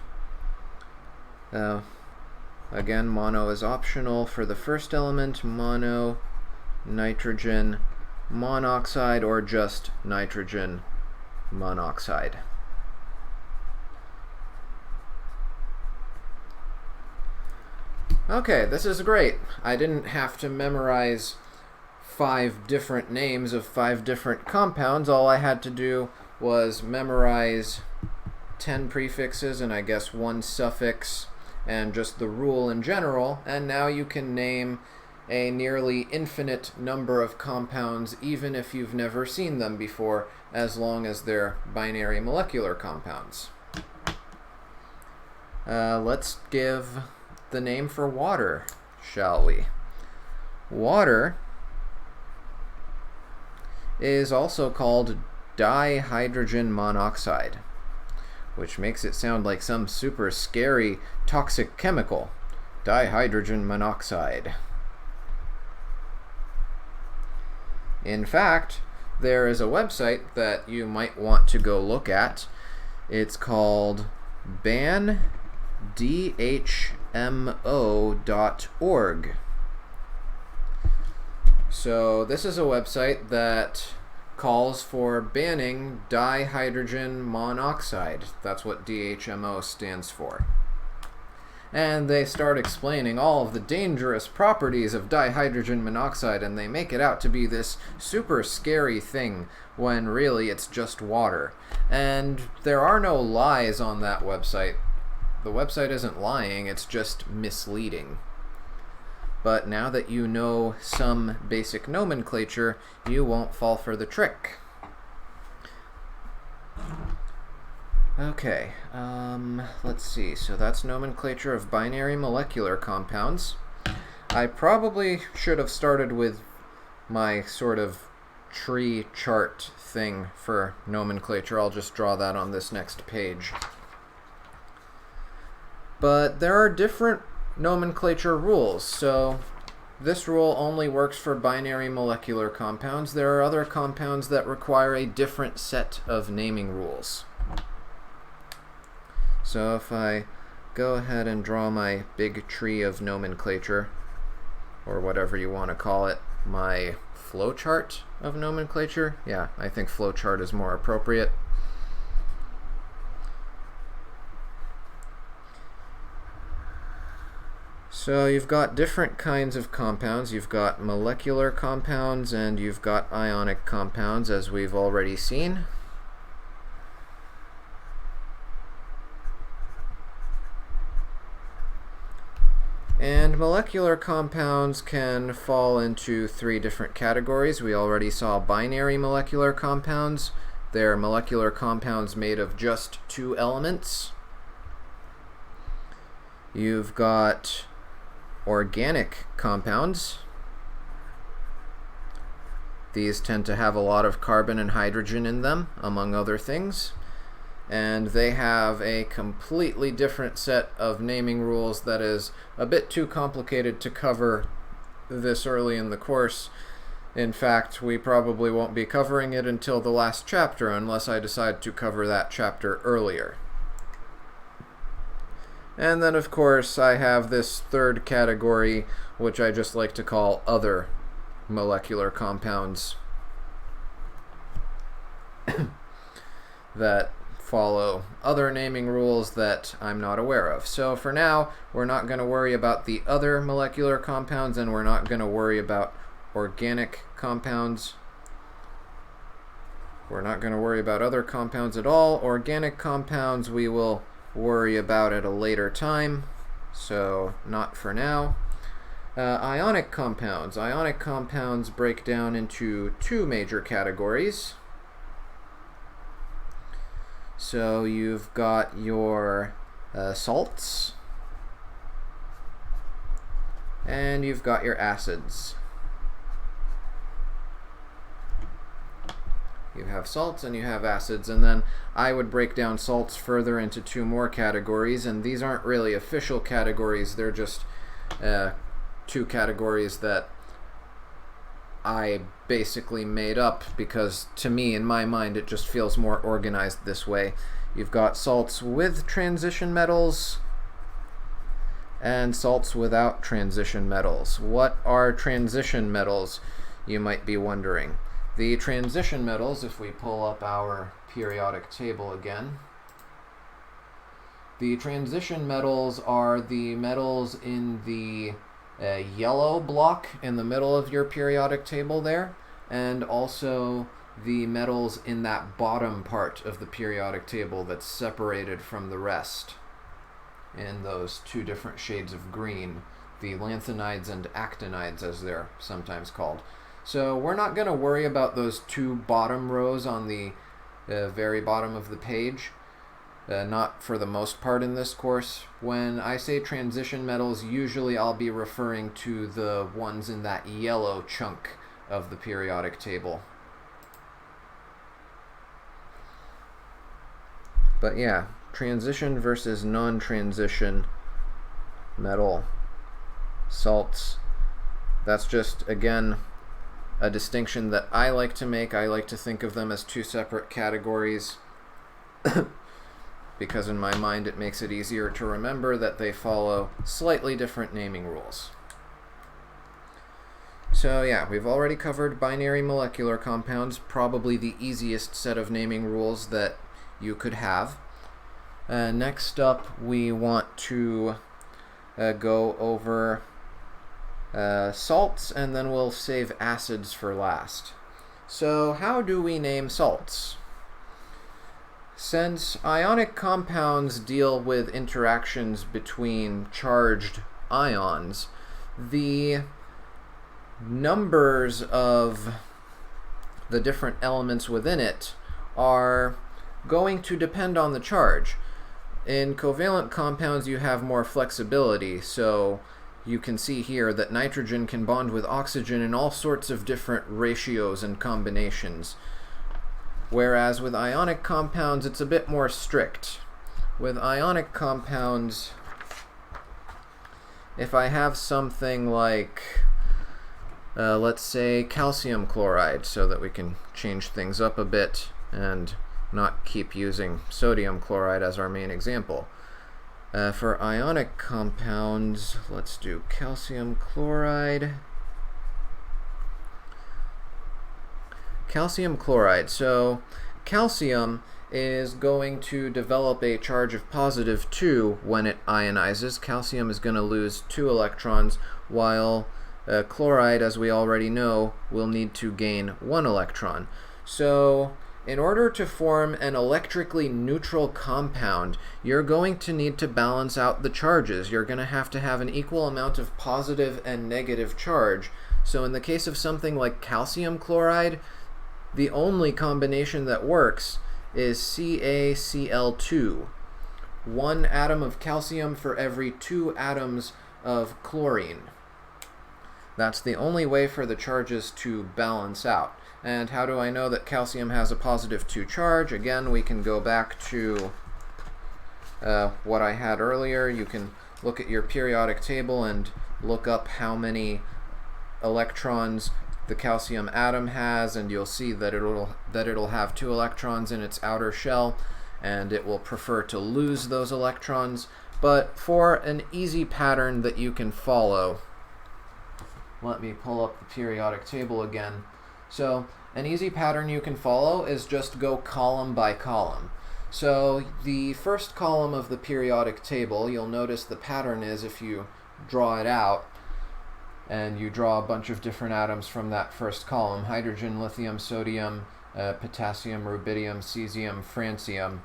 again, mono is optional for the first element, mono nitrogen monoxide, or just nitrogen monoxide. Okay, this is great. I didn't have to memorize 5 different names of 5 different compounds. All I had to do was memorize 10 prefixes and I guess 1 suffix and just the rule in general, and now you can name a nearly infinite number of compounds even if you've never seen them before, as long as they're binary molecular compounds. Let's give the name for water, shall we? Water is also called dihydrogen monoxide, which makes it sound like some super scary toxic chemical. Dihydrogen monoxide. In fact, there is a website that you might want to go look at. It's called bandhmo.org. So this is a website that calls for banning dihydrogen monoxide. That's what DHMO stands for. And they start explaining all of the dangerous properties of dihydrogen monoxide, and they make it out to be this super scary thing when really it's just water. And there are no lies on that website. The website isn't lying, it's just misleading. But now that you know some basic nomenclature, you won't fall for the trick. Okay, let's see. So that's nomenclature of binary molecular compounds. I probably should have started with my sort of tree chart thing for nomenclature. I'll just draw that on this next page. But there are different nomenclature rules. So this rule only works for binary molecular compounds. There are other compounds that require a different set of naming rules. So if I go ahead and draw my big tree of nomenclature, or whatever you want to call it, my flowchart of nomenclature. Yeah, I think flowchart is more appropriate. So you've got different kinds of compounds. You've got molecular compounds and you've got ionic compounds, as we've already seen. And molecular compounds can fall into 3 different categories. We already saw binary molecular compounds. They're molecular compounds made of just 2 elements. You've got organic compounds. These tend to have a lot of carbon and hydrogen in them, among other things. And they have a completely different set of naming rules that is a bit too complicated to cover this early in the course. In fact, we probably won't be covering it until the last chapter unless I decide to cover that chapter earlier. And then, of course, I have this third category, which I just like to call other molecular compounds that follow other naming rules that I'm not aware of. So for now, we're not going to worry about the other molecular compounds, and we're not going to worry about organic compounds. We're not going to worry about other compounds at all. Organic compounds we will worry about at a later time, so not for now. Ionic compounds. Ionic compounds break down into two major categories. So you've got your salts, and you've got your acids. You have salts and you have acids, and then I would break down salts further into two more categories, and these aren't really official categories, they're just two categories that I basically made up because to me, in my mind, it just feels more organized this way. You've got salts with transition metals and salts without transition metals. What are transition metals, you might be wondering? The transition metals, if we pull up our periodic table again, the transition metals are the metals in the yellow block in the middle of your periodic table there, and also the metals in that bottom part of the periodic table that's separated from the rest in those two different shades of green, the lanthanides and actinides as they're sometimes called. So we're not going to worry about those two bottom rows on the very bottom of the page. Not for the most part in this course. When I say transition metals, usually I'll be referring to the ones in that yellow chunk of the periodic table. But yeah, transition versus non-transition metal salts. That's just, again, a distinction that I like to make. I like to think of them as two separate categories because in my mind it makes it easier to remember that they follow slightly different naming rules. So yeah, we've already covered binary molecular compounds, probably the easiest set of naming rules that you could have. Next up, we want to go over salts, and then we'll save acids for last. So how do we name salts? Since ionic compounds deal with interactions between charged ions, the numbers of the different elements within it are going to depend on the charge. In covalent compounds, you have more flexibility, so you can see here that nitrogen can bond with oxygen in all sorts of different ratios and combinations. Whereas with ionic compounds, it's a bit more strict. With ionic compounds, if I have something like, let's say, calcium chloride, so that we can change things up a bit and not keep using sodium chloride as our main example. For ionic compounds, let's do calcium chloride. Calcium chloride. So calcium is going to develop a charge of positive 2 when it ionizes. Calcium is going to lose 2 electrons, while chloride, as we already know, will need to gain 1 electron. So in order to form an electrically neutral compound, you're going to need to balance out the charges. You're going to have an equal amount of positive and negative charge. So in the case of something like calcium chloride, the only combination that works is CaCl2. 1 atom of calcium for every 2 atoms of chlorine. That's the only way for the charges to balance out. And how do I know that calcium has a positive 2 charge? Again, we can go back to what I had earlier. You can look at your periodic table and look up how many electrons the calcium atom has, and you'll see that it'll have 2 electrons in its outer shell, and it will prefer to lose those electrons. But for an easy pattern that you can follow, Let me pull up the periodic table again. So an easy pattern you can follow is just go column by column. So the first column of the periodic table, you'll notice the pattern is, if you draw it out and you draw a bunch of different atoms from that first column, hydrogen, lithium, sodium, potassium, rubidium, cesium, francium,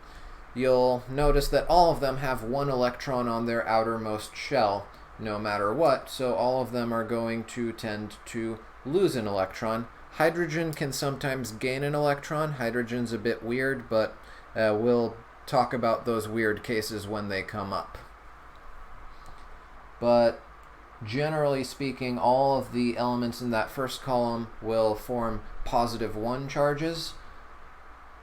you'll notice that all of them have one electron on their outermost shell, no matter what, so all of them are going to tend to lose an electron. Hydrogen can sometimes gain an electron. Hydrogen's a bit weird, but we'll talk about those weird cases when they come up. But generally speaking, all of the elements in that first column will form +1 charges.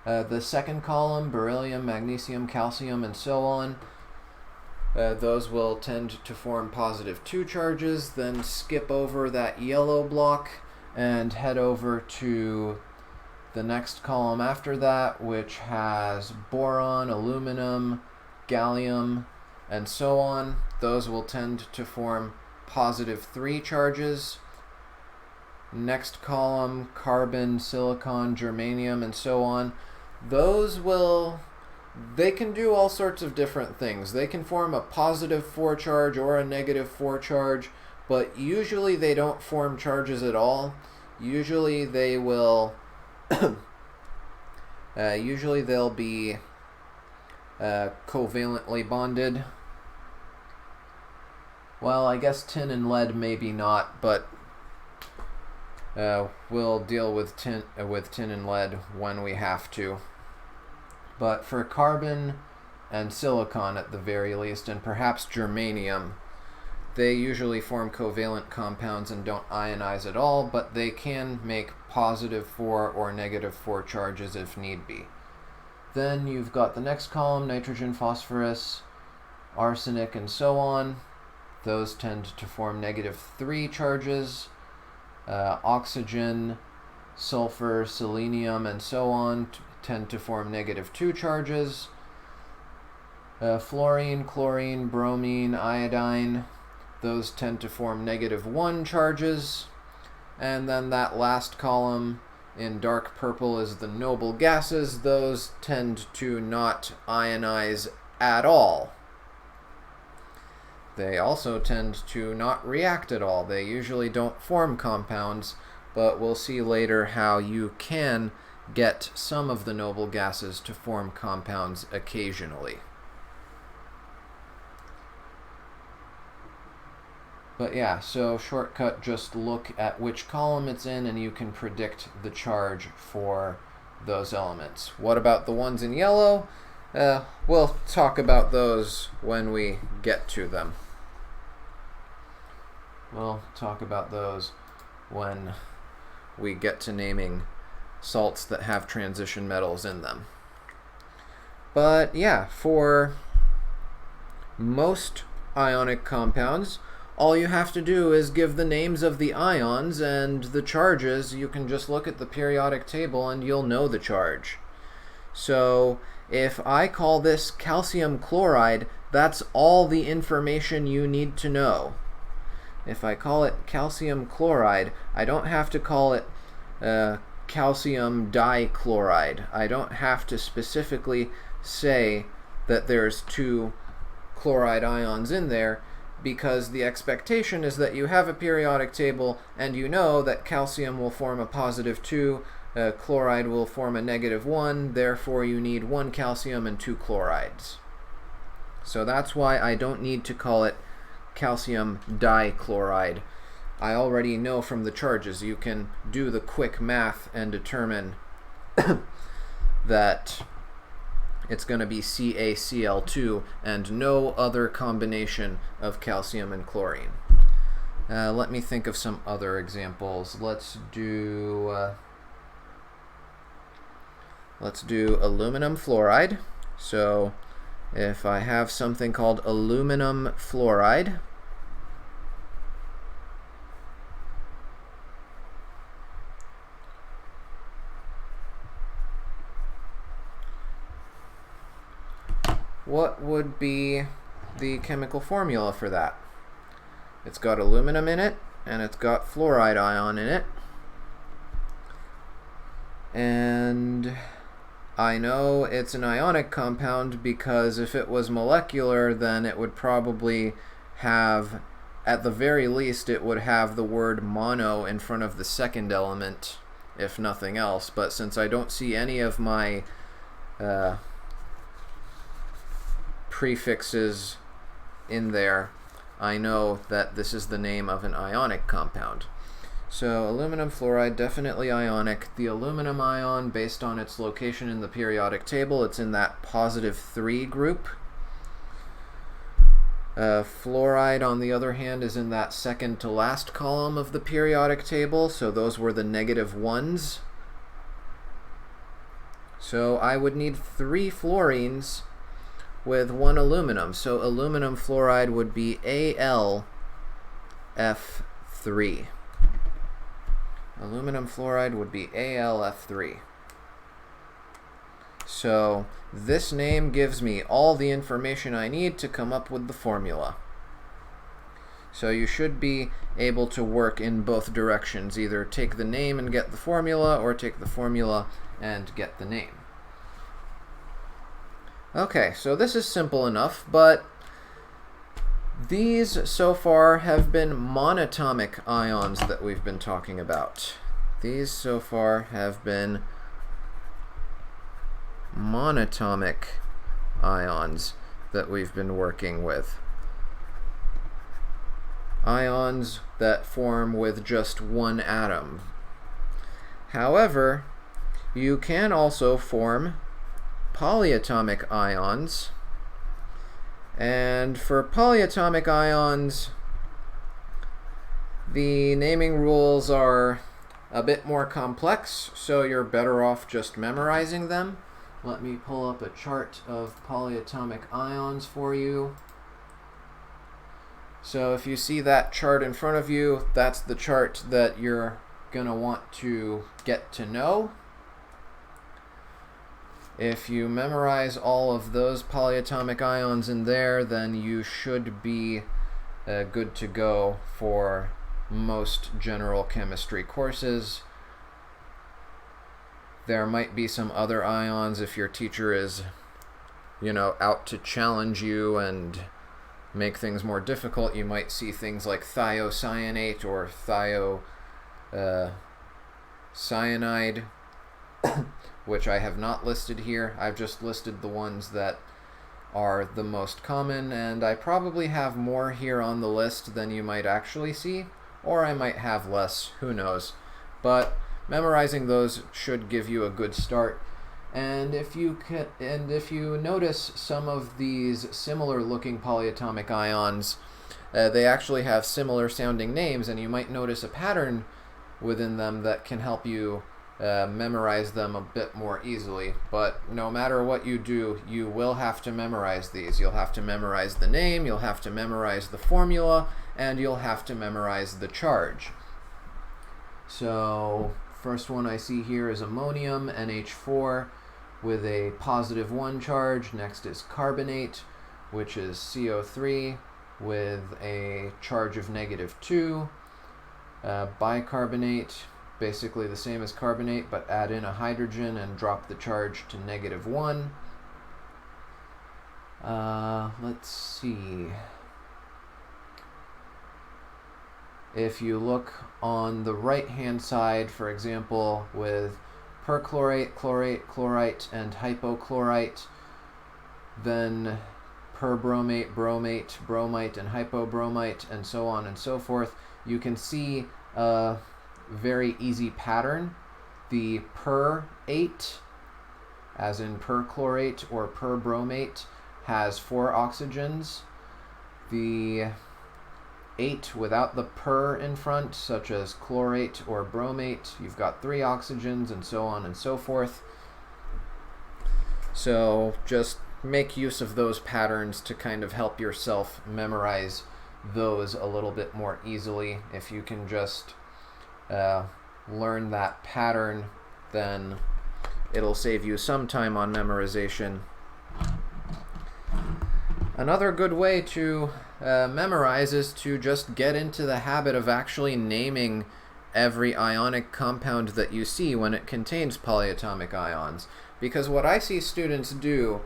The second column, beryllium, magnesium, calcium, and so on, those will tend to form +2 charges. Then skip over that yellow block and head over to the next column after that, which has boron, aluminum, gallium, and so on. Those will tend to form +3 charges. Next column, carbon, silicon, germanium, and so on. They can do all sorts of different things. They can form a +4 charge or a -4 charge, but usually they don't form charges at all. Usually they will usually they'll be covalently bonded. Well, I guess tin and lead maybe not, but we'll deal with tin and lead when we have to. But for carbon and silicon at the very least, and perhaps germanium, they usually form covalent compounds and don't ionize at all, but they can make +4 or -4 charges if need be. Then you've got the next column, nitrogen, phosphorus, arsenic, and so on. Those tend to form -3 charges. Oxygen, sulfur, selenium, and so on tend to form -2 charges. Fluorine, chlorine, bromine, iodine, those tend to form -1 charges. And then that last column in dark purple is the noble gases. Those tend to not ionize at all. They also tend to not react at all. They usually don't form compounds, but we'll see later how you can get some of the noble gases to form compounds occasionally. But yeah, so shortcut, just look at which column it's in and you can predict the charge for those elements. What about the ones in yellow? We'll talk about those when we get to them. We'll talk about those when we get to naming salts that have transition metals in them. But yeah, for most ionic compounds, all you have to do is give the names of the ions and the charges. You can just look at the periodic table and you'll know the charge. So if I call this calcium chloride, that's all the information you need to know. If I call it calcium chloride, I don't have to call it calcium dichloride. I don't have to specifically say that there's 2 chloride ions in there, because the expectation is that you have a periodic table and you know that calcium will form a +2, chloride will form a -1, therefore you need 1 calcium and 2 chlorides. So that's why I don't need to call it calcium dichloride. I already know from the charges. You can do the quick math and determine that it's going to be CaCl2 and no other combination of calcium and chlorine. Let me think of some other examples. Let's do aluminum fluoride. So if I have something called aluminum fluoride, what would be the chemical formula for that? It's got aluminum in it, and it's got fluoride ion in it. And I know it's an ionic compound because if it was molecular, then it would probably have, at the very least, it would have the word mono in front of the second element, if nothing else. But since I don't see any of my prefixes in there, I know that this is the name of an ionic compound. So aluminum fluoride, definitely ionic. The aluminum ion, based on its location in the periodic table, it's in that +3 group. Fluoride, on the other hand, is in that second to last column of the periodic table, so those were the -1s. So I would need 3 fluorines with 1 aluminum. So aluminum fluoride would be AlF3. Aluminum fluoride would be AlF3. So this name gives me all the information I need to come up with the formula. So you should be able to work in both directions, either take the name and get the formula, or take the formula and get the name. Okay, so this is simple enough, but these so far have been monatomic ions that we've been talking about. These so far have been monatomic ions that we've been working with. Ions that form with just one atom. However, you can also form polyatomic ions. And for polyatomic ions, the naming rules are a bit more complex, so you're better off just memorizing them. Let me pull up a chart of polyatomic ions for you. So if you see that chart in front of you, that's the chart that you're going to want to get to know. If you memorize all of those polyatomic ions in there, then you should be good to go for most general chemistry courses. There might be some other ions if your teacher is, out to challenge you and make things more difficult. You might see things like thiocyanate or thiocyanide, which I have not listed here. I've just listed the ones that are the most common, and I probably have more here on the list than you might actually see, or I might have less, who knows. But memorizing those should give you a good start. And if you notice some of these similar looking polyatomic ions, they actually have similar sounding names, and you might notice a pattern within them that can help you memorize them a bit more easily. But no matter what you do, you will have to memorize these. You'll have to memorize the name, you'll have to memorize the formula, and you'll have to memorize the charge. So first one I see here is ammonium, NH4, with a +1 charge. Next is carbonate, which is CO3 with a charge of -2. Bicarbonate, basically the same as carbonate, but add in a hydrogen and drop the charge to -1. Let's see. If you look on the right-hand side, for example, with perchlorate, chlorate, chlorite, and hypochlorite, then perbromate, bromate, bromite, and hypobromite, and so on and so forth, you can see a very easy pattern. The per-ate, as in perchlorate or perbromate, has 4 oxygens. The ate without the per in front, such as chlorate or bromate, you've got 3 oxygens, and so on and so forth. So just make use of those patterns to kind of help yourself memorize those a little bit more easily. If you can just learn that pattern, then it'll save you some time on memorization. Another good way to memorize is to just get into the habit of actually naming every ionic compound that you see when it contains polyatomic ions. Because what I see students do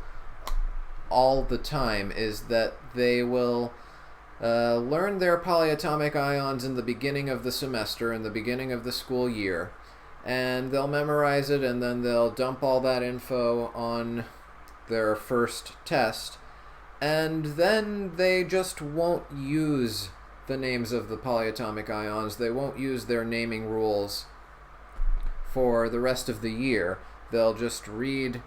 all the time is that they will learn their polyatomic ions in the beginning of the semester, in the beginning of the school year, and they'll memorize it, and then they'll dump all that info on their first test, and then they just won't use the names of the polyatomic ions. They won't use their naming rules for the rest of the year. They'll just read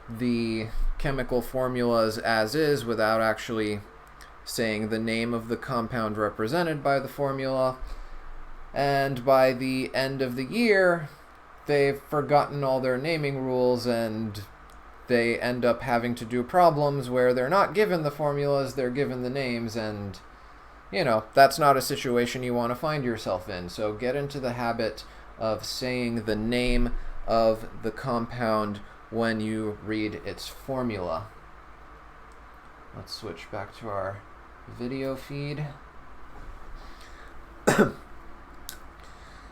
the chemical formulas as is without actually saying the name of the compound represented by the formula, and by the end of the year they've forgotten all their naming rules, and they end up having to do problems where they're not given the formulas, they're given the names, and you know, that's not a situation you want to find yourself in. So get into the habit of saying the name of the compound when you read its formula. Let's switch back to our video feed.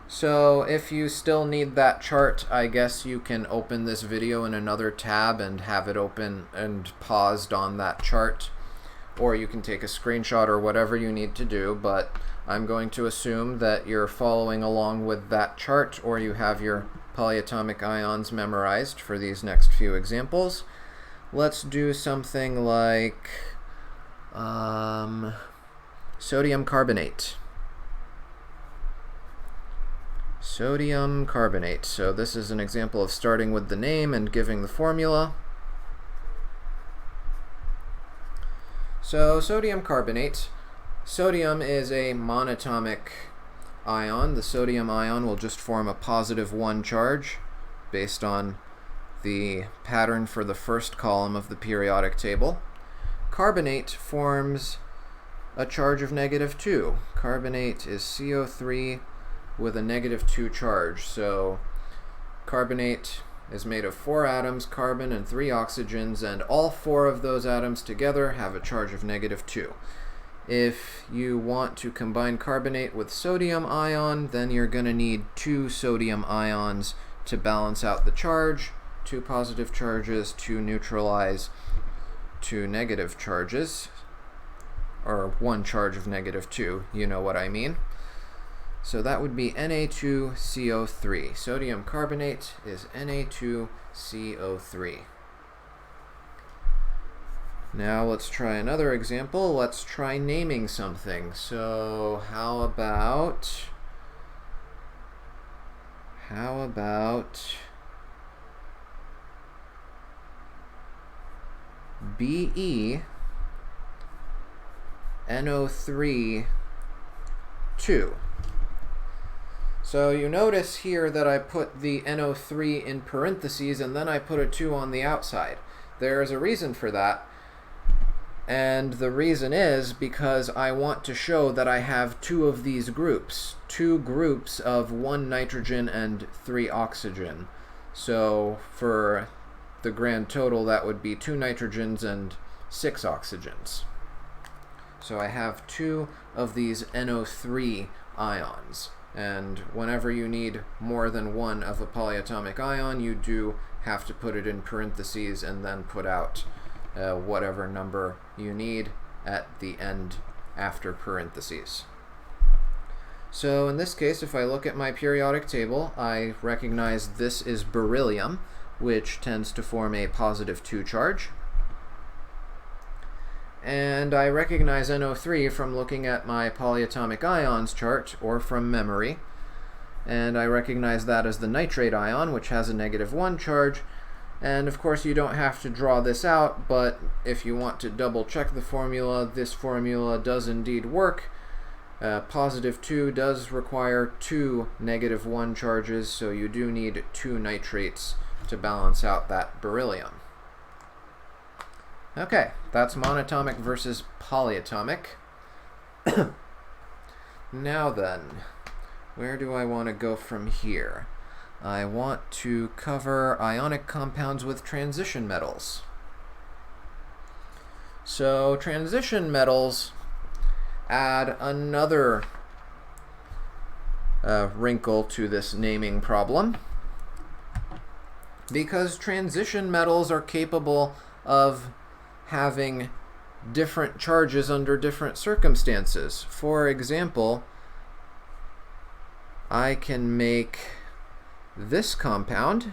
So if you still need that chart, I guess you can open this video in another tab and have it open and paused on that chart, or you can take a screenshot or whatever you need to do, but I'm going to assume that you're following along with that chart, or you have your polyatomic ions memorized for these next few examples. Let's do something like sodium carbonate. Sodium carbonate. So this is an example of starting with the name and giving the formula. So sodium carbonate. Sodium is a monatomic ion. The sodium ion will just form a positive 1 charge based on the pattern for the first column of the periodic table. Carbonate forms a charge of -2. Carbonate is CO3 with a -2 charge. So carbonate is made of 4 atoms, carbon and 3 oxygens, and all 4 of those atoms together have a charge of -2. If you want to combine carbonate with sodium ion, then you're going to need 2 sodium ions to balance out the charge, 2 positive charges to neutralize 2 negative charges, or 1 charge of -2, you know what I mean. So that would be Na2CO3. Sodium carbonate is Na2CO3. Now let's try another example. Let's try naming something. So how about BeNO3 2. So you notice here that I put the NO3 in parentheses and then I put a 2 on the outside. There is a reason for that, and the reason is because I want to show that I have 2 of these groups, 2 groups of 1 nitrogen and 3 oxygen. So for the grand total, that would be 2 nitrogens and 6 oxygens. So I have 2 of these NO3 ions. And whenever you need more than 1 of a polyatomic ion, you do have to put it in parentheses and then put out whatever number you need at the end after parentheses. So in this case, if I look at my periodic table, I recognize this is beryllium, which tends to form a positive 2 charge. And I recognize NO3 from looking at my polyatomic ions chart, or from memory. And I recognize that as the nitrate ion, which has a -1 charge. And of course you don't have to draw this out, but if you want to double check the formula, this formula does indeed work. Positive 2 does require 2 -1 charges, so you do need 2 nitrates to balance out that beryllium. Okay, that's monatomic versus polyatomic. Now then, where do I want to go from here? I want to cover ionic compounds with transition metals. So transition metals add another wrinkle to this naming problem, because transition metals are capable of having different charges under different circumstances. For example, I can make this compound,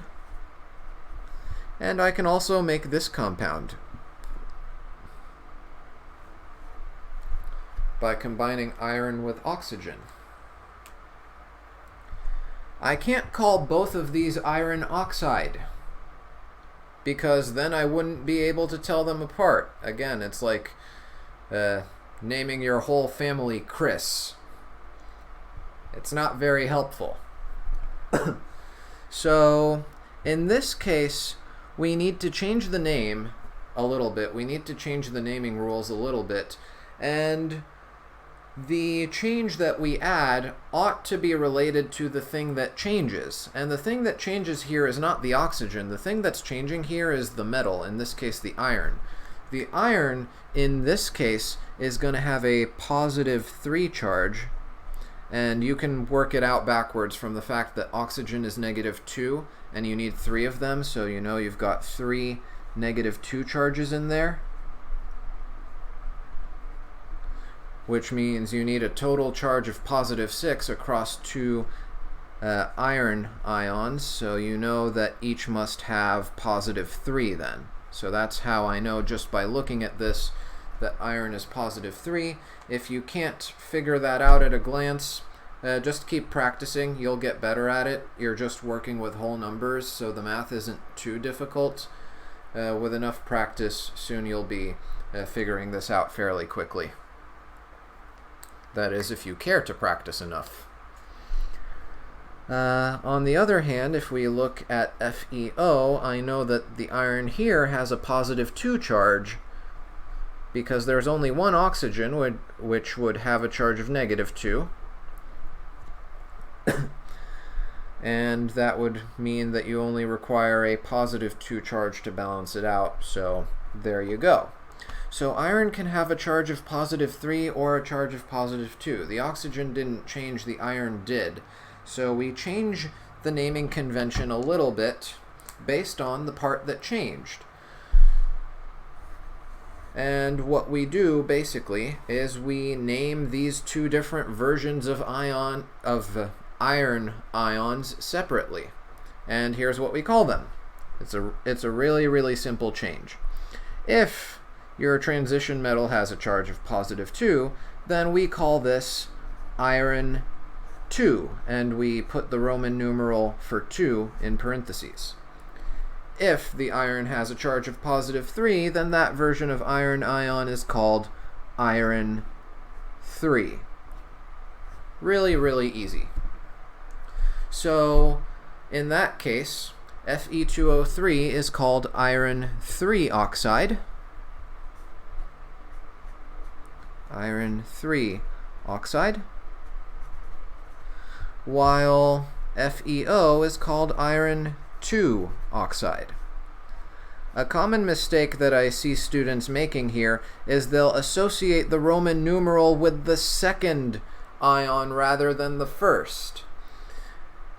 and I can also make this compound by combining iron with oxygen. I can't call both of these iron oxide, because then I wouldn't be able to tell them apart. Again, it's like naming your whole family Chris. It's not very helpful. So in this case, we need to change the name a little bit. We need to change the naming rules a little bit. And the change that we add ought to be related to the thing that changes. And the thing that changes here is not the oxygen. The thing that's changing here is the metal, in this case the iron. The iron, in this case, is going to have a positive 3 charge. And you can work it out backwards from the fact that oxygen is -2, and you need 3 of them, so you know you've got 3 -2 charges in there, which means you need a total charge of +6 across 2 iron ions, so you know that each must have +3 then. So that's how I know, just by looking at this, that iron is +3. If you can't figure that out at a glance, just keep practicing. You'll get better at it. You're just working with whole numbers, so the math isn't too difficult. With enough practice, soon you'll be figuring this out fairly quickly. That is, if you care to practice enough. On the other hand, if we look at FeO, I know that the iron here has a +2 charge, because there's only one oxygen which would have a charge of -2. And that would mean that you only require a +2 charge to balance it out, so there you go. So iron can have a charge of +3 or a charge of +2. The oxygen didn't change, the iron did. So we change the naming convention a little bit based on the part that changed. And what we do basically is we name these 2 different versions of iron ions separately. And here's what we call them. It's a really, really simple change. If your transition metal has a charge of +2, then we call this iron 2, and we put the Roman numeral for 2 in parentheses. If the iron has a charge of +3, then that version of iron ion is called iron 3. Really, really easy. So in that case, Fe2O3 is called iron 3 oxide. Iron 3 oxide. While FeO is called iron 2 oxide. A common mistake that I see students making here is they'll associate the Roman numeral with the second ion rather than the first.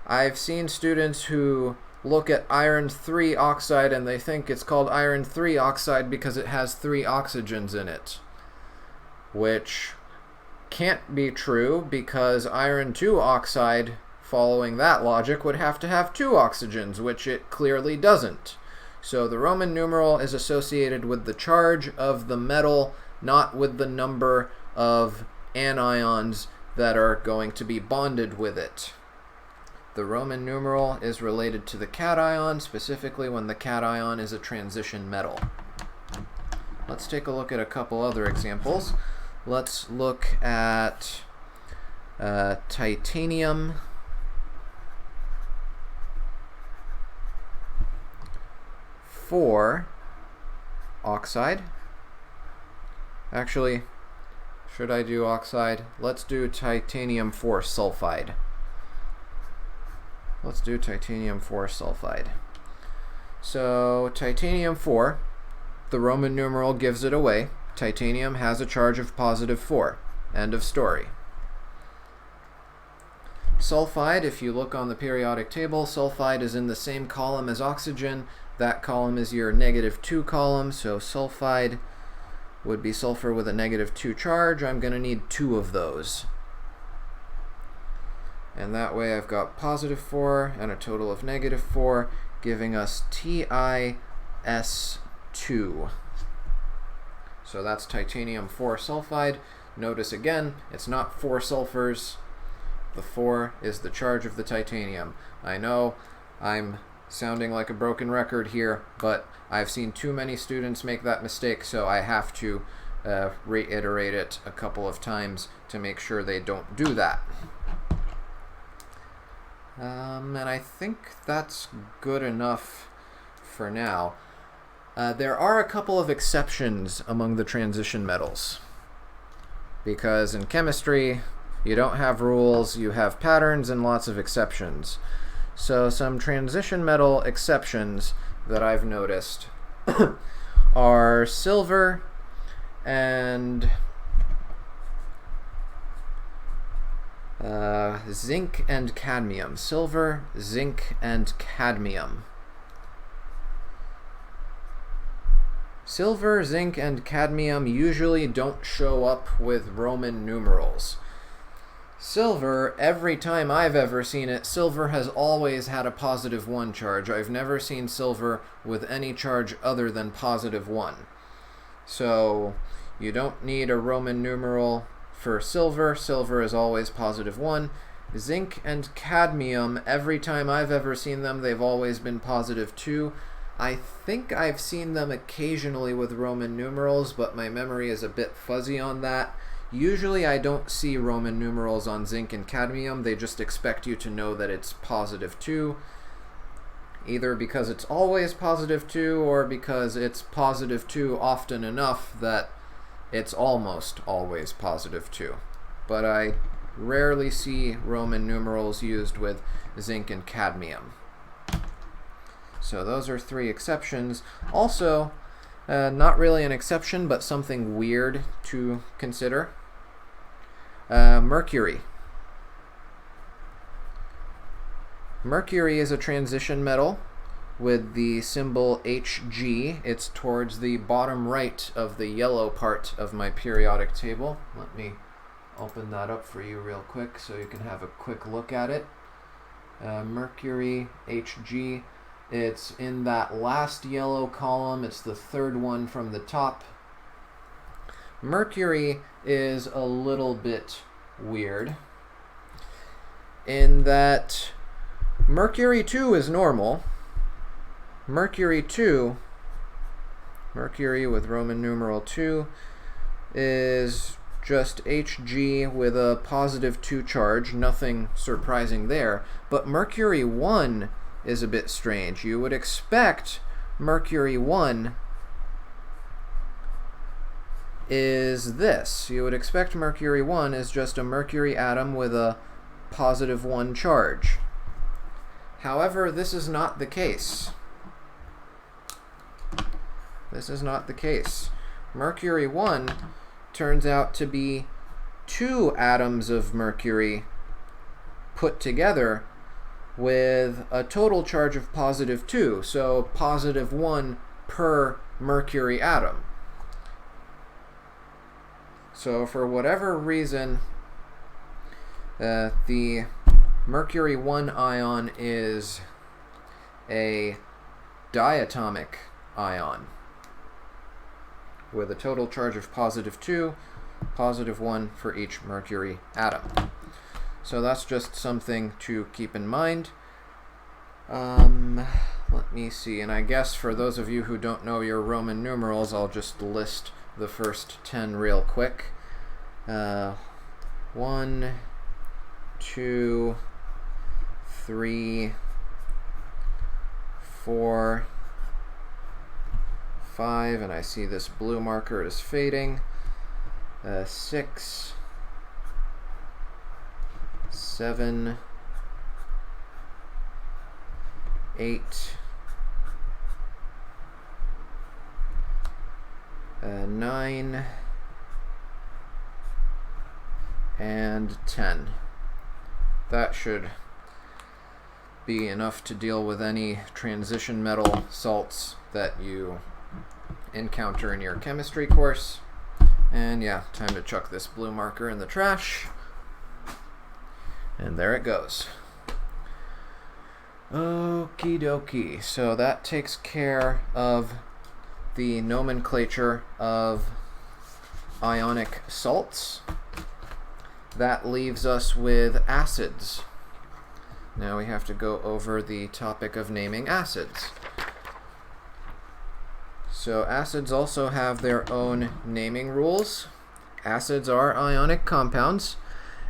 I've seen students who look at iron 3 oxide and they think it's called iron 3 oxide because it has 3 oxygens in it, which can't be true, because iron 2 oxide, following that logic, would have to have 2 oxygens, which it clearly doesn't. So the Roman numeral is associated with the charge of the metal, not with the number of anions that are going to be bonded with it. The Roman numeral is related to the cation, specifically when the cation is a transition metal. Let's take a look at a couple other examples. Let's look at titanium 4 oxide. Actually, should I do oxide? Let's do titanium 4 sulfide. Let's do titanium 4 sulfide. So titanium 4, the Roman numeral gives it away. titanium has a charge of positive 4. End of story. Sulfide, if you look on the periodic table, sulfide is in the same column as oxygen. That column is your -2 column, so sulfide would be sulfur with a -2 charge. I'm going to need 2 of those. And that way I've got positive 4 and a total of -4, giving us TiS2. So that's titanium 4 sulfide. Notice again, it's not 4 sulfurs. The 4 is the charge of the titanium. I know I'm sounding like a broken record here, but I've seen too many students make that mistake, so I have to reiterate it a couple of times to make sure they don't do that. And I think that's good enough for now. There are a couple of exceptions among the transition metals, because in chemistry you don't have rules, you have patterns and lots of exceptions. So some transition metal exceptions that I've noticed are silver and zinc and cadmium. Silver, zinc, and cadmium. Silver, zinc, and cadmium usually don't show up with Roman numerals. Silver, every time I've ever seen it, silver has always had a positive 1 charge. I've never seen silver with any charge other than positive 1. So you don't need a Roman numeral for silver. Silver is always positive 1. Zinc and cadmium, every time I've ever seen them, they've always been positive 2. I think I've seen them occasionally with Roman numerals, but my memory is a bit fuzzy on that. Usually I don't see Roman numerals on zinc and cadmium. They just expect you to know that it's positive 2, either because it's always positive 2 or because it's positive 2 often enough that it's almost always positive 2. But I rarely see Roman numerals used with zinc and cadmium. So those are 3 exceptions. Also, not really an exception, but something weird to consider. Mercury. Mercury is a transition metal with the symbol Hg. It's towards the bottom right of the yellow part of my periodic table. Let me open that up for you real quick so you can have a quick look at it. Mercury, Hg. It's in that last yellow column. It's the 3rd one from the top. Mercury is a little bit weird in that Mercury 2 is normal. Mercury 2, Mercury with Roman numeral 2, is just Hg with a positive 2 charge. Nothing surprising there. But Mercury 1 is a bit strange. You would expect Mercury 1 is this. You would expect Mercury 1 is just a mercury atom with a positive 1 charge. However, this is not the case. This is not the case. Mercury 1 turns out to be 2 atoms of mercury put together with a total charge of positive 2, so positive 1 per mercury atom. So for whatever reason, the mercury 1 ion is a diatomic ion with a total charge of positive 2, positive 1 for each mercury atom. So that's just something to keep in mind. Let me see, and I guess for those of you who don't know your Roman numerals, I'll just list the first 10 real quick. 1, 2, 3, 4, 5, and I see this blue marker is fading. 6, 7, 8, 9, and 10. That should be enough to deal with any transition metal salts that you encounter in your chemistry course. And yeah, time to chuck this blue marker in the trash. And there it goes. Okie dokie. So that takes care of the nomenclature of ionic salts. That leaves us with acids. Now we have to go over the topic of naming acids. So acids also have their own naming rules. Acids are ionic compounds,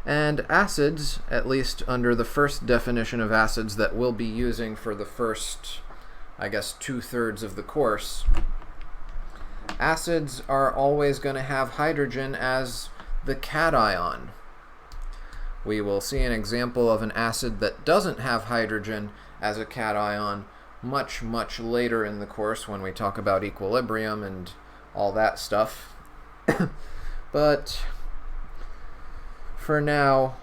and acids, at least under the first definition of acids that we'll be using for the first, I guess, 2/3 of the course, acids are always going to have hydrogen as the cation. We will see an example of an acid that doesn't have hydrogen as a cation much, much later in the course when we talk about equilibrium and all that stuff. But for now,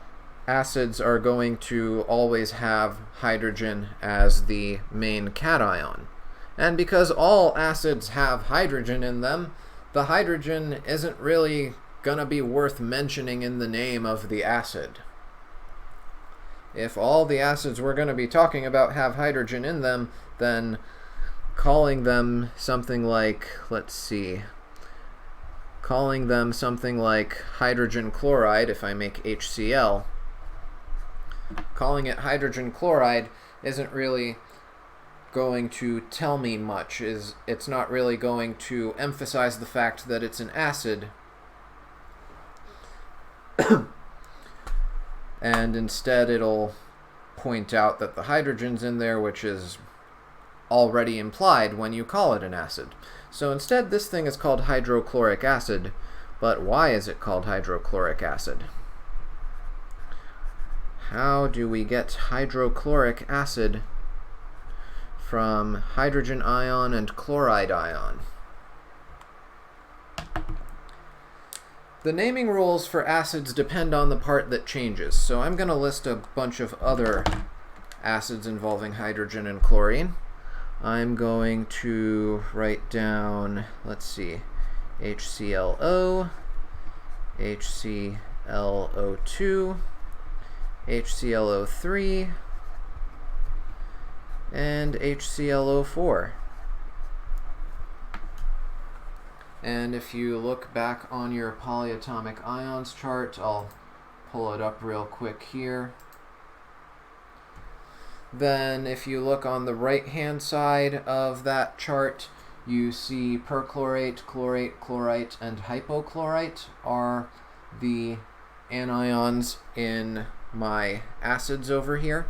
acids are going to always have hydrogen as the main cation. And because all acids have hydrogen in them, the hydrogen isn't really going to be worth mentioning in the name of the acid. If all the acids we're going to be talking about have hydrogen in them, then calling them something like, calling them something like hydrogen chloride, if I make HCl, calling it hydrogen chloride isn't really going to tell me much. It's not really going to emphasize the fact that it's an acid. And instead it'll point out that the hydrogen's in there, which is already implied when you call it an acid. So instead this thing is called hydrochloric acid. But why is it called hydrochloric acid? How do we get hydrochloric acid from hydrogen ion and chloride ion? The naming rules for acids depend on the part that changes. So I'm going to list a bunch of other acids involving hydrogen and chlorine. I'm going to write down, HClO, HClO2, HClO3, and HClO4. And if you look back on your polyatomic ions chart, I'll pull it up real quick here. Then if you look on the right-hand side of that chart, you see perchlorate, chlorate, chlorite, and hypochlorite are the anions in my acids over here.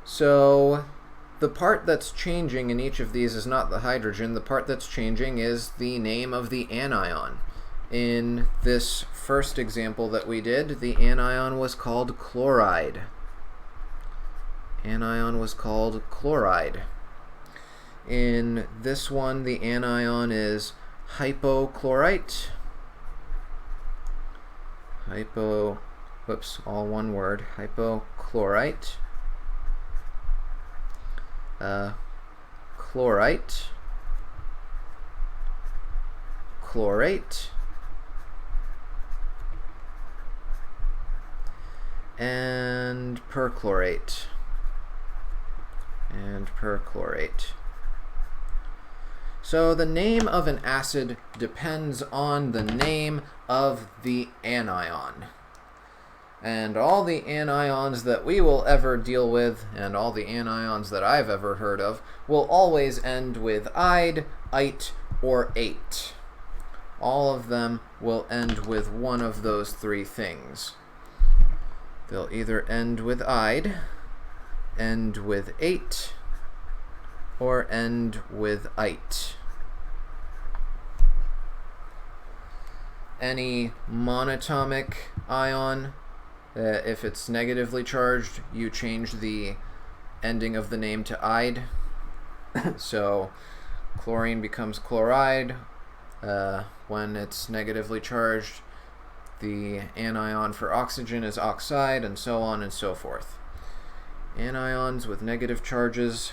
So the part that's changing in each of these is not the hydrogen. The part that's changing is the name of the anion. In this first example that we did, the anion was called chloride. Anion was called chloride. In this one, the anion is hypochlorite. All one word, hypochlorite. Chlorite, chlorate, and perchlorate, So the name of an acid depends on the name of the anion. And all the anions that we will ever deal with, and all the anions that I've ever heard of, will always end with "ide", "ite", or "ate". All of them will end with one of those three things. They'll either end with "ide", end with "ate", or end with "ite". Any monatomic ion, If it's negatively charged, you change the ending of the name to "ide." So chlorine becomes chloride. When it's negatively charged, the anion for oxygen is oxide, and so on and so forth. Anions with negative charges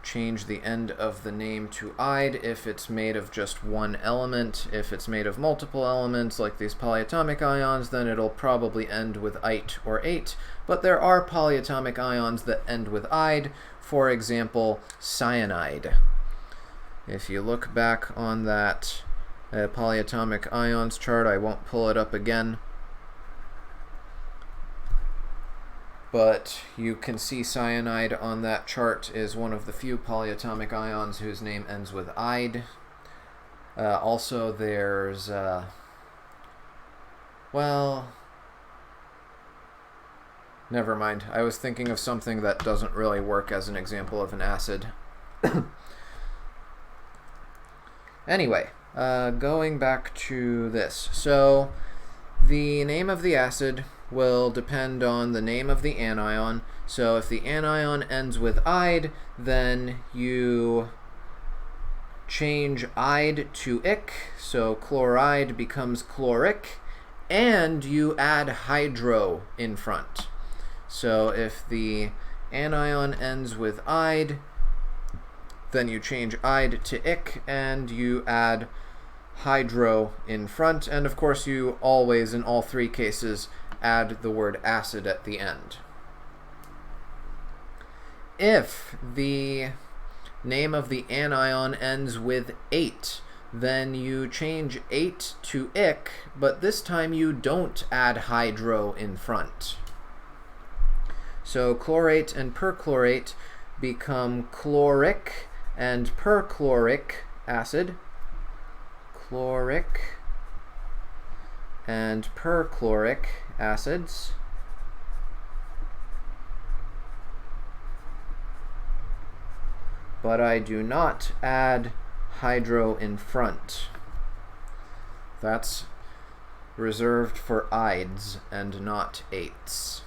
change the end of the name to "ide" if it's made of just one element. If it's made of multiple elements, like these polyatomic ions, then it'll probably end with "ite" or "ate. But there are polyatomic ions that end with "ide," for example, cyanide. If you look back on that polyatomic ions chart, I won't pull it up again, but you can see cyanide on that chart is one of the few polyatomic ions whose name ends with "ide." Also, there's, well, never mind. I was thinking of something that doesn't really work as an example of an acid. Anyway, going back to this. So, the name of the acid will depend on the name of the anion. So if the anion ends with "ide, then you change "ide" to "ic", so chloride becomes chloric, and you add hydro in front. So if the anion ends with "ide, then you change "ide" to "ic", and you add hydro in front, and of course you always, in all three cases, add the word acid at the end. If the name of the anion ends with "ate", then you change "ate" to "ic", but this time you don't add hydro in front. So chlorate and perchlorate become chloric and perchloric acid. Chloric and perchloric acids. But I do not add hydro in front. That's reserved for "ides" and not "ates".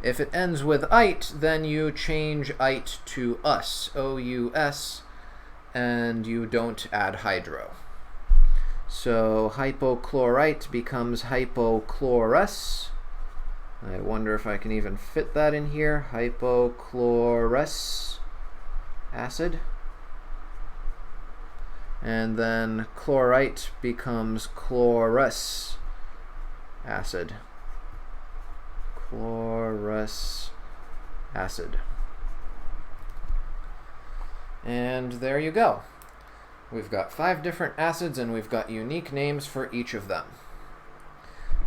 If it ends with "ite", then you change "ite" to "us", O-U-S, and you don't add hydro. So hypochlorite becomes hypochlorous. I wonder if I can even fit that in here. Hypochlorous acid. And then chlorite becomes chlorous acid. Chlorous acid. And there you go. We've got 5 different acids, and we've got unique names for each of them.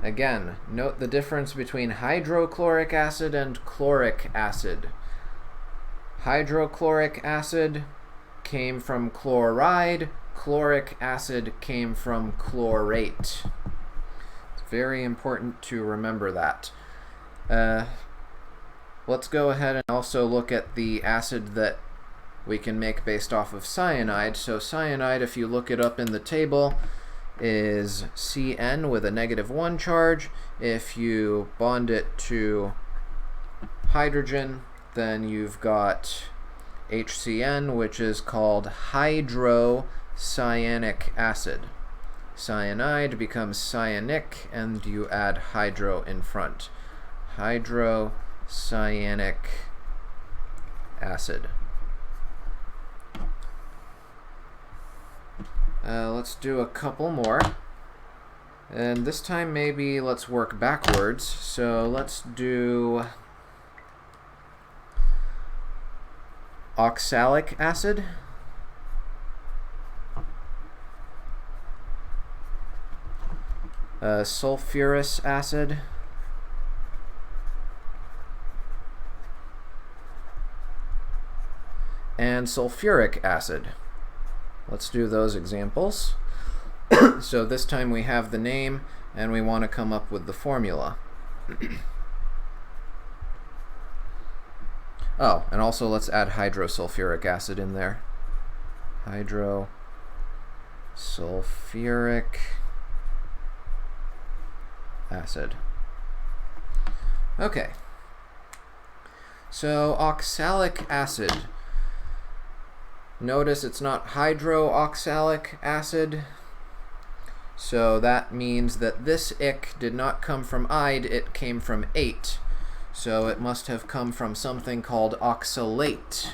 Again, note the difference between hydrochloric acid and chloric acid. Hydrochloric acid came from chloride, chloric acid came from chlorate. It's very important to remember that. Let's go ahead and also look at the acid that we can make based off of cyanide. So cyanide, if you look it up in the table, is Cn with a -1 charge. If you bond it to hydrogen, then you've got HCN, which is called hydrocyanic acid. Cyanide becomes cyanic, and you add hydro in front. Hydrocyanic acid. Let's do a couple more. And this time maybe let's work backwards. So let's do oxalic acid. Sulfurous acid. And sulfuric acid. Let's do those examples. So this time we have the name, and we want to come up with the formula. Oh, and also let's add hydrosulfuric acid in there. Hydrosulfuric acid. Okay. So oxalic acid. Notice it's not hydroxalic acid. So that means that this ic did not come from ide, it came from ate. So it must have come from something called oxalate.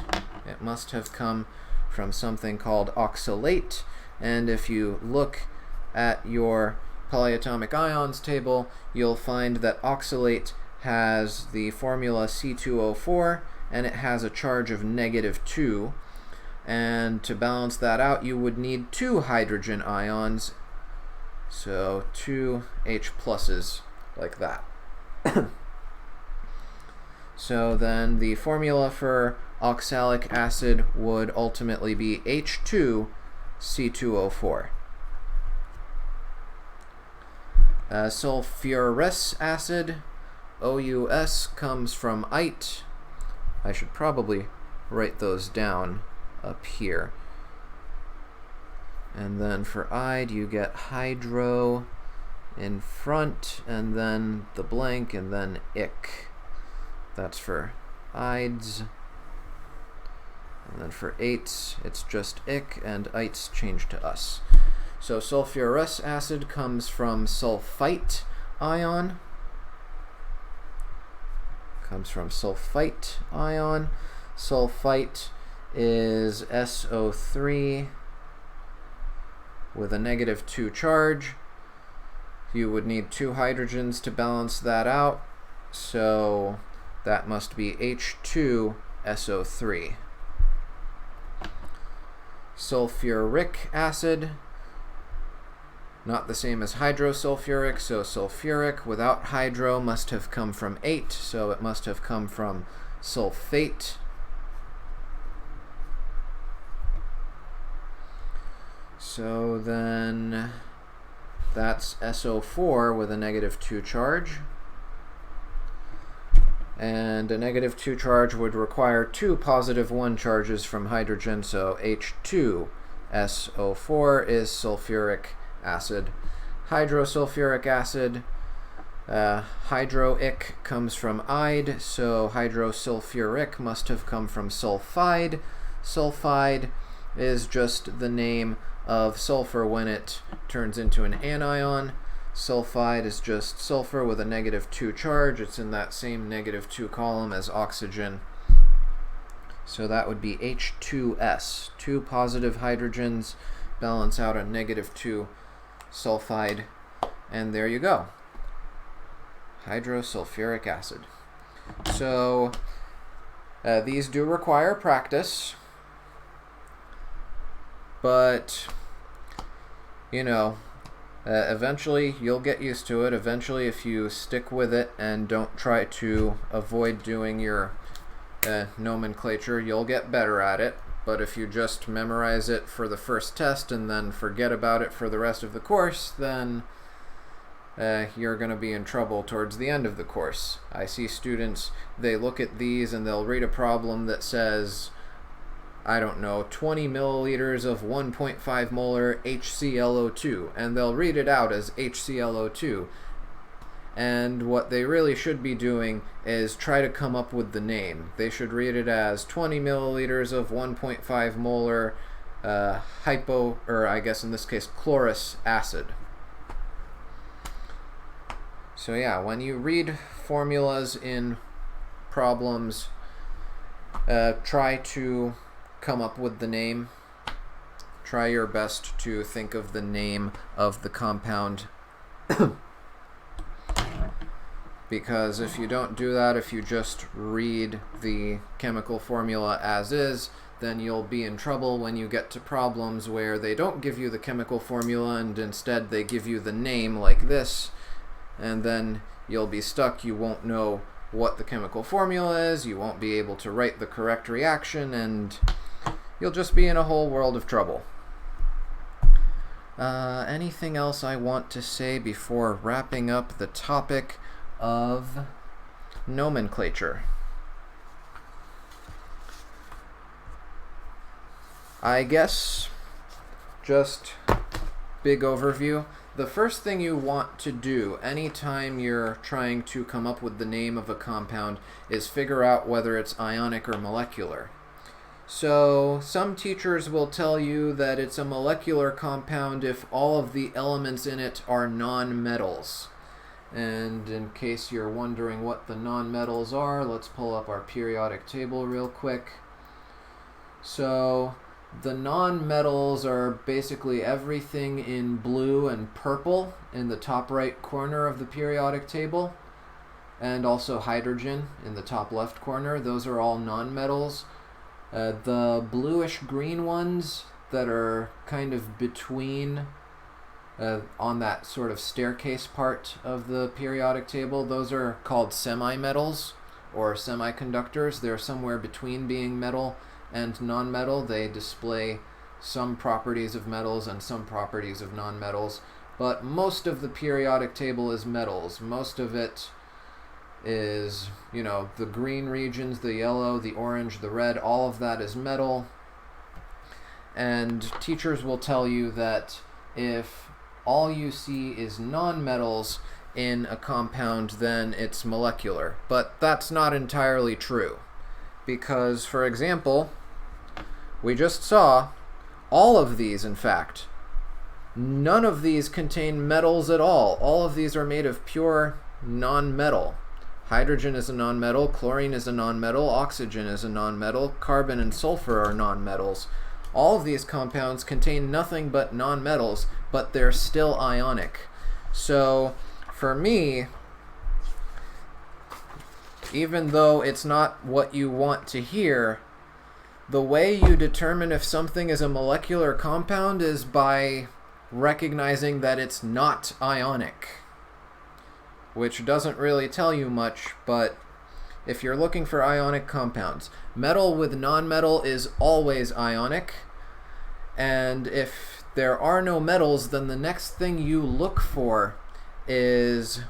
It must have come from something called oxalate. And if you look at your polyatomic ions table, you'll find that oxalate has the formula C2O4, and it has a charge of -2. And to balance that out, you would need 2 hydrogen ions. So 2 H pluses, like that. So then the formula for oxalic acid would ultimately be H2C2O4. Sulfurous acid, OUS, comes from ite. I should probably write those down up here. And then for ide, you get hydro in front, and then the blank, and then ic. That's for ides. And then for ates, it's just ic, and ites change to us. So sulfurous acid comes from sulfite ion. Comes from sulfite ion. Sulfite is SO3 with a -2 charge. You would need 2 hydrogens to balance that out, so that must be H2SO3. Sulfuric acid, not the same as hydrosulfuric, so sulfuric without hydro must have come from ate, so it must have come from sulfate. So then that's SO4 with a -2 charge. And a -2 charge would require 2 +1 charges from hydrogen, so H2SO4 is sulfuric acid. Hydrosulfuric acid, hydroic comes from ide, so hydrosulfuric must have come from sulfide. Sulfide is just the name of sulfur when it turns into an anion. Sulfide is just sulfur with a -2 charge. It's in that same -2 column as oxygen. So that would be H2S. 2 positive hydrogens balance out a -2 sulfide. And there you go. Hydrosulfuric acid. So these do require practice. But, you know, eventually you'll get used to it. Eventually, if you stick with it and don't try to avoid doing your nomenclature, you'll get better at it. But if you just memorize it for the first test and then forget about it for the rest of the course, then you're going to be in trouble towards the end of the course. I see students, they look at these and they'll read a problem that says, I don't know, 20 milliliters of 1.5 molar HClO2, and they'll read it out as HClO2. And what they really should be doing is try to come up with the name. They should read it as 20 milliliters of 1.5 molar or I guess in this case, chlorous acid. So yeah, when you read formulas in problems, try to come up with the name. Try your best to think of the name of the compound. Because if you don't do that, if you just read the chemical formula as is, then you'll be in trouble when you get to problems where they don't give you the chemical formula and instead they give you the name like this, and then you'll be stuck. You won't know what the chemical formula is, you won't be able to write the correct reaction, and you'll just be in a whole world of trouble. Anything else I want to say before wrapping up the topic of nomenclature? I guess just big overview. the first thing you want to do anytime you're trying to come up with the name of a compound is figure out whether it's ionic or molecular. So some teachers will tell you that it's a molecular compound if all of the elements in it are nonmetals. And in case you're wondering what the nonmetals are, let's pull up our periodic table real quick. So the nonmetals are basically everything in blue and purple in the top right corner of the periodic table, and also hydrogen in the top left corner. Those are all nonmetals. The bluish green ones that are kind of between on that sort of staircase part of the periodic table, those are called semimetals or semiconductors. They're somewhere between being metal and nonmetal. They display some properties of metals and some properties of nonmetals, but most of the periodic table is metals. Most of it is, you know, the green regions, the yellow, the orange, the red, all of that is metal. And teachers will tell you that if all you see is nonmetals in a compound, then it's molecular. But that's not entirely true. Because, for example, we just saw all of these, in fact, none of these contain metals at all. All of these are made of pure nonmetal. Hydrogen is a nonmetal, chlorine is a nonmetal, oxygen is a nonmetal, carbon and sulfur are nonmetals. All of these compounds contain nothing but nonmetals, but they're still ionic. So, for me, even though it's not what you want to hear, the way you determine if something is a molecular compound is by recognizing that it's not ionic, which doesn't really tell you much, but if you're looking for ionic compounds, metal with nonmetal is always ionic, and if there are no metals, then the next thing you look for is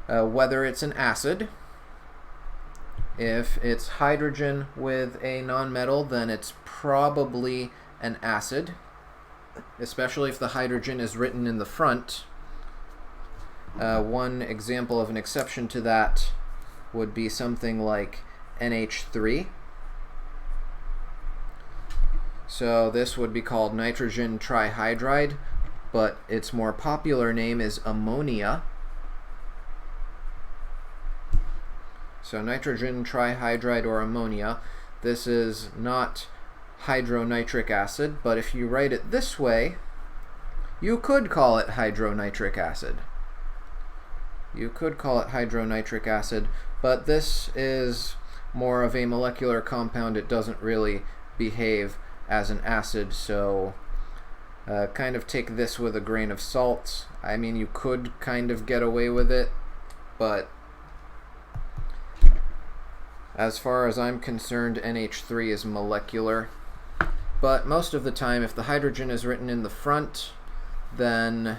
whether it's an acid. If it's hydrogen with a nonmetal, then it's probably an acid, especially if the hydrogen is written in the front. One example of an exception to that would be something like NH3. So this would be called nitrogen trihydride, but its more popular name is ammonia. So nitrogen trihydride or ammonia. This is not hydronitric acid, but if you write it this way, you could call it hydronitric acid. You could call it hydronitric acid, but this is more of a molecular compound. It doesn't really behave as an acid, so kind of take this with a grain of salt. I mean, you could kind of get away with it, but as far as I'm concerned, NH3 is molecular. But most of the time, if the hydrogen is written in the front, then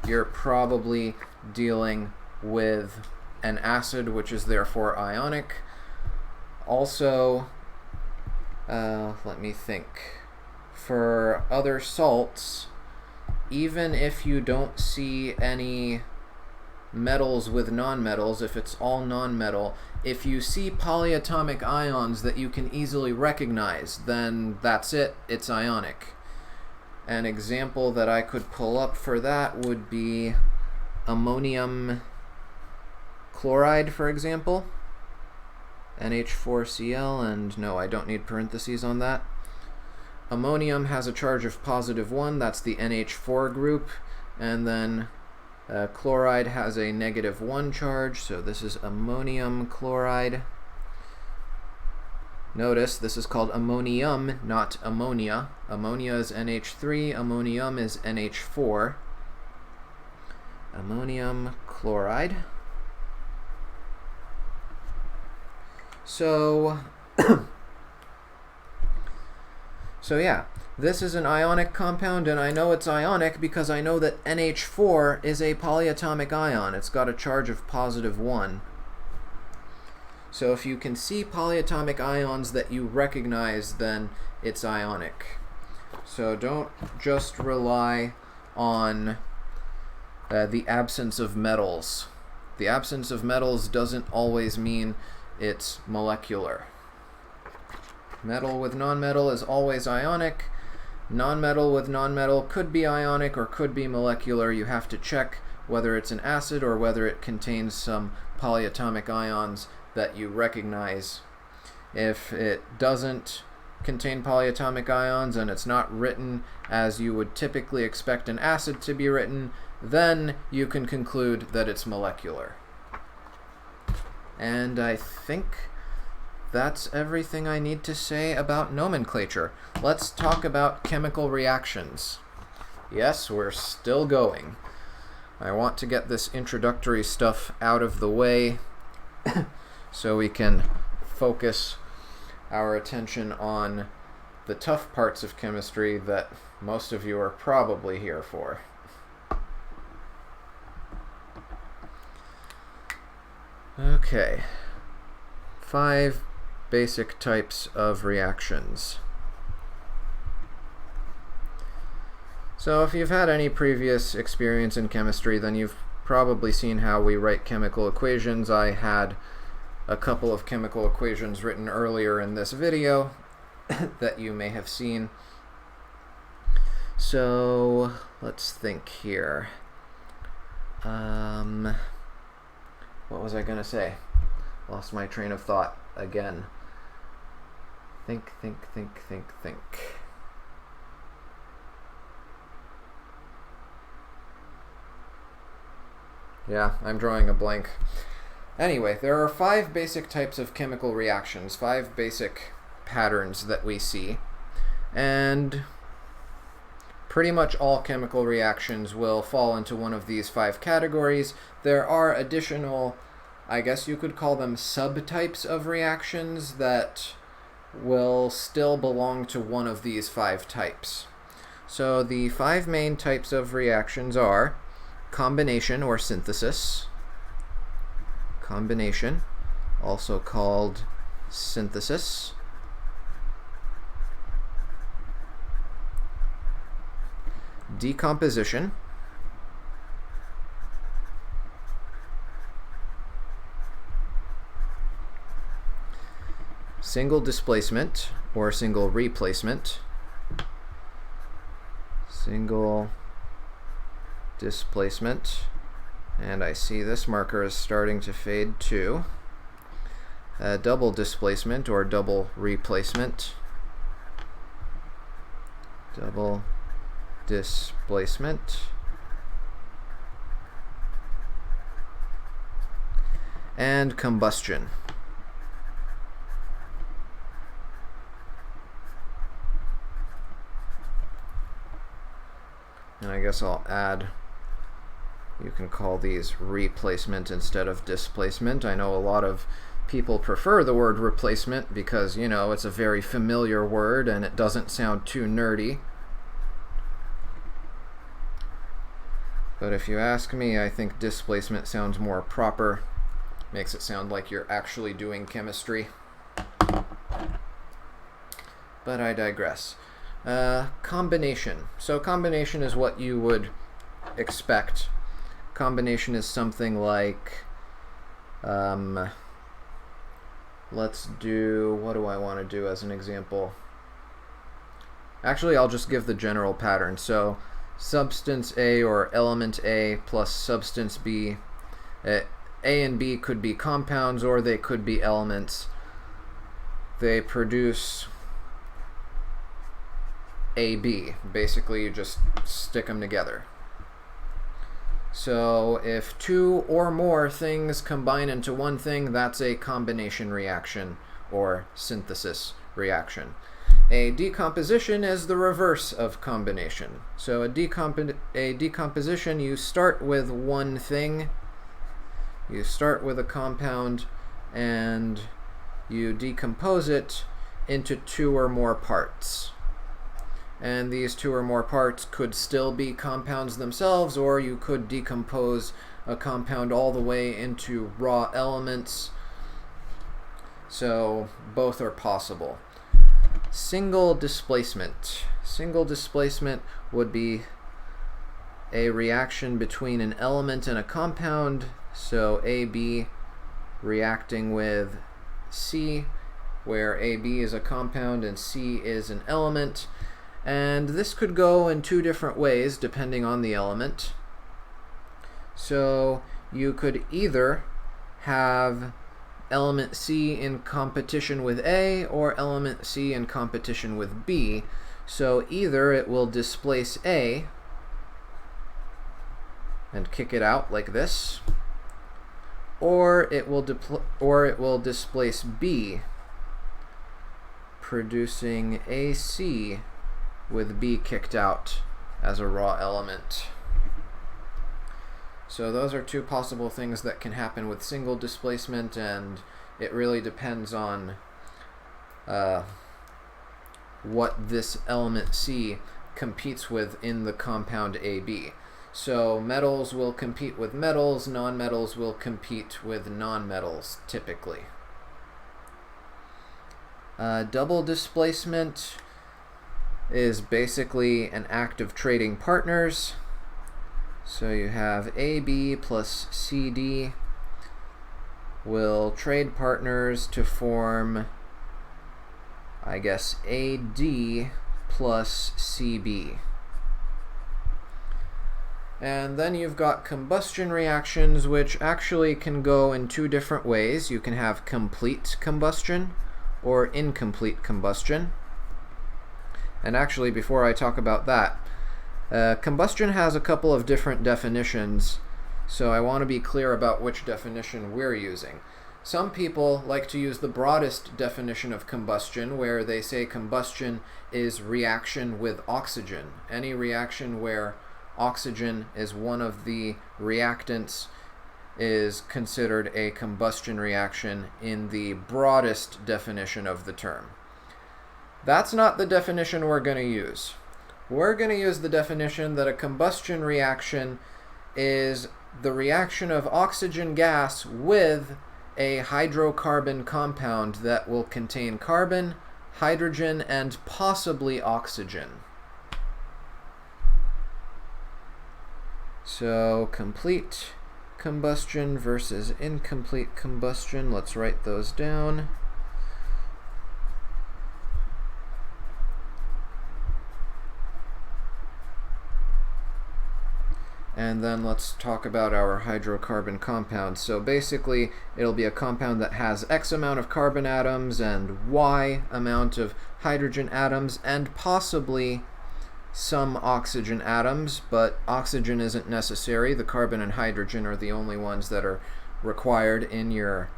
you're probably dealing with an acid, which is therefore ionic. Also, let me think. For other salts, even if you don't see any metals with nonmetals, if it's all nonmetal, if you see polyatomic ions that you can easily recognize, then that's it, it's ionic. An example that I could pull up for that would be ammonium chloride, for example. NH4Cl, and no, I don't need parentheses on that. Ammonium has a charge of +1, that's the NH4 group, and then chloride has a -1 charge, so this is ammonium chloride. Notice this is called ammonium, not ammonia. Ammonia is NH3, ammonium is NH4. Ammonium chloride. So, yeah, this is an ionic compound, and I know it's ionic because I know that NH4 is a polyatomic ion. It's got a charge of +1. So if you can see polyatomic ions that you recognize, then it's ionic. So don't just rely on the absence of metals. The absence of metals doesn't always mean it's molecular. Metal with nonmetal is always ionic. Nonmetal with nonmetal could be ionic or could be molecular. You have to check whether it's an acid or whether it contains some polyatomic ions that you recognize. If it doesn't contain polyatomic ions and it's not written as you would typically expect an acid to be written, then you can conclude that it's molecular. And I think that's everything I need to say about nomenclature. Let's talk about chemical reactions. Yes, we're still going. I want to get this introductory stuff out of the way so we can focus our attention on the tough parts of chemistry that most of you are probably here for. Okay, 5 basic types of reactions. So if you've had any previous experience in chemistry, then you've probably seen how we write chemical equations. I had a couple of chemical equations written earlier in this video that you may have seen. So let's think here. What was I going to say? Lost my train of thought again. Think. Yeah, I'm drawing a blank. Anyway, there are 5 basic types of chemical reactions, 5 basic patterns that we see, and pretty much all chemical reactions will fall into one of these 5 categories. There are additional, I guess you could call them subtypes of reactions that will still belong to one of these 5 types. So the 5 main types of reactions are combination or synthesis, combination, also called synthesis, decomposition, single displacement or single replacement, single displacement, and I see this marker is starting to fade too. Double displacement or double replacement, double displacement, and combustion. And I guess I'll add, you can call these replacement instead of displacement. I know a lot of people prefer the word replacement because, you know, it's a very familiar word and it doesn't sound too nerdy. But if you ask me, I think displacement sounds more proper. Makes it sound like you're actually doing chemistry. But I digress. Combination. So combination is what you would expect. Combination is something like, let's do, what do I want to do as an example? Actually, I'll just give the general pattern. So substance A or element A plus substance B. A and B could be compounds or they could be elements. They produce AB. Basically, you just stick them together. So if 2 or more things combine into one thing, that's a combination reaction or synthesis reaction. A decomposition is the reverse of combination. So a decomposition, you start with one thing. You start with a compound and you decompose it into 2 or more parts. And these 2 or more parts could still be compounds themselves, or you could decompose a compound all the way into raw elements. So both are possible. Single displacement. Single displacement would be a reaction between an element and a compound, so AB reacting with C, where AB is a compound and C is an element. And this could go in two different ways depending on the element. So you could either have element C in competition with A or element C in competition with B. So either it will displace A and kick it out like this, or it will displace B, producing AC with B kicked out as a raw element. So those are two possible things that can happen with single displacement, and it really depends on what this element C competes with in the compound AB. So metals will compete with metals, nonmetals will compete with nonmetals typically. Double displacement is basically an act of trading partners. So you have AB plus CD will trade partners to form, I guess, AD plus CB. And then you've got combustion reactions, which actually can go in two different ways. You can have complete combustion or incomplete combustion. And actually, before I talk about that, combustion has a couple of different definitions, so I want to be clear about which definition we're using. Some people like to use the broadest definition of combustion, where they say combustion is reaction with oxygen. Any reaction where oxygen is one of the reactants is considered a combustion reaction in the broadest definition of the term. That's not the definition we're going to use. We're going to use the definition that a combustion reaction is the reaction of oxygen gas with a hydrocarbon compound that will contain carbon, hydrogen, and possibly oxygen. So complete combustion versus incomplete combustion. Let's write those down. And then let's talk about our hydrocarbon compound. So basically, it'll be a compound that has X amount of carbon atoms and Y amount of hydrogen atoms and possibly some oxygen atoms, but oxygen isn't necessary. The carbon and hydrogen are the only ones that are required in your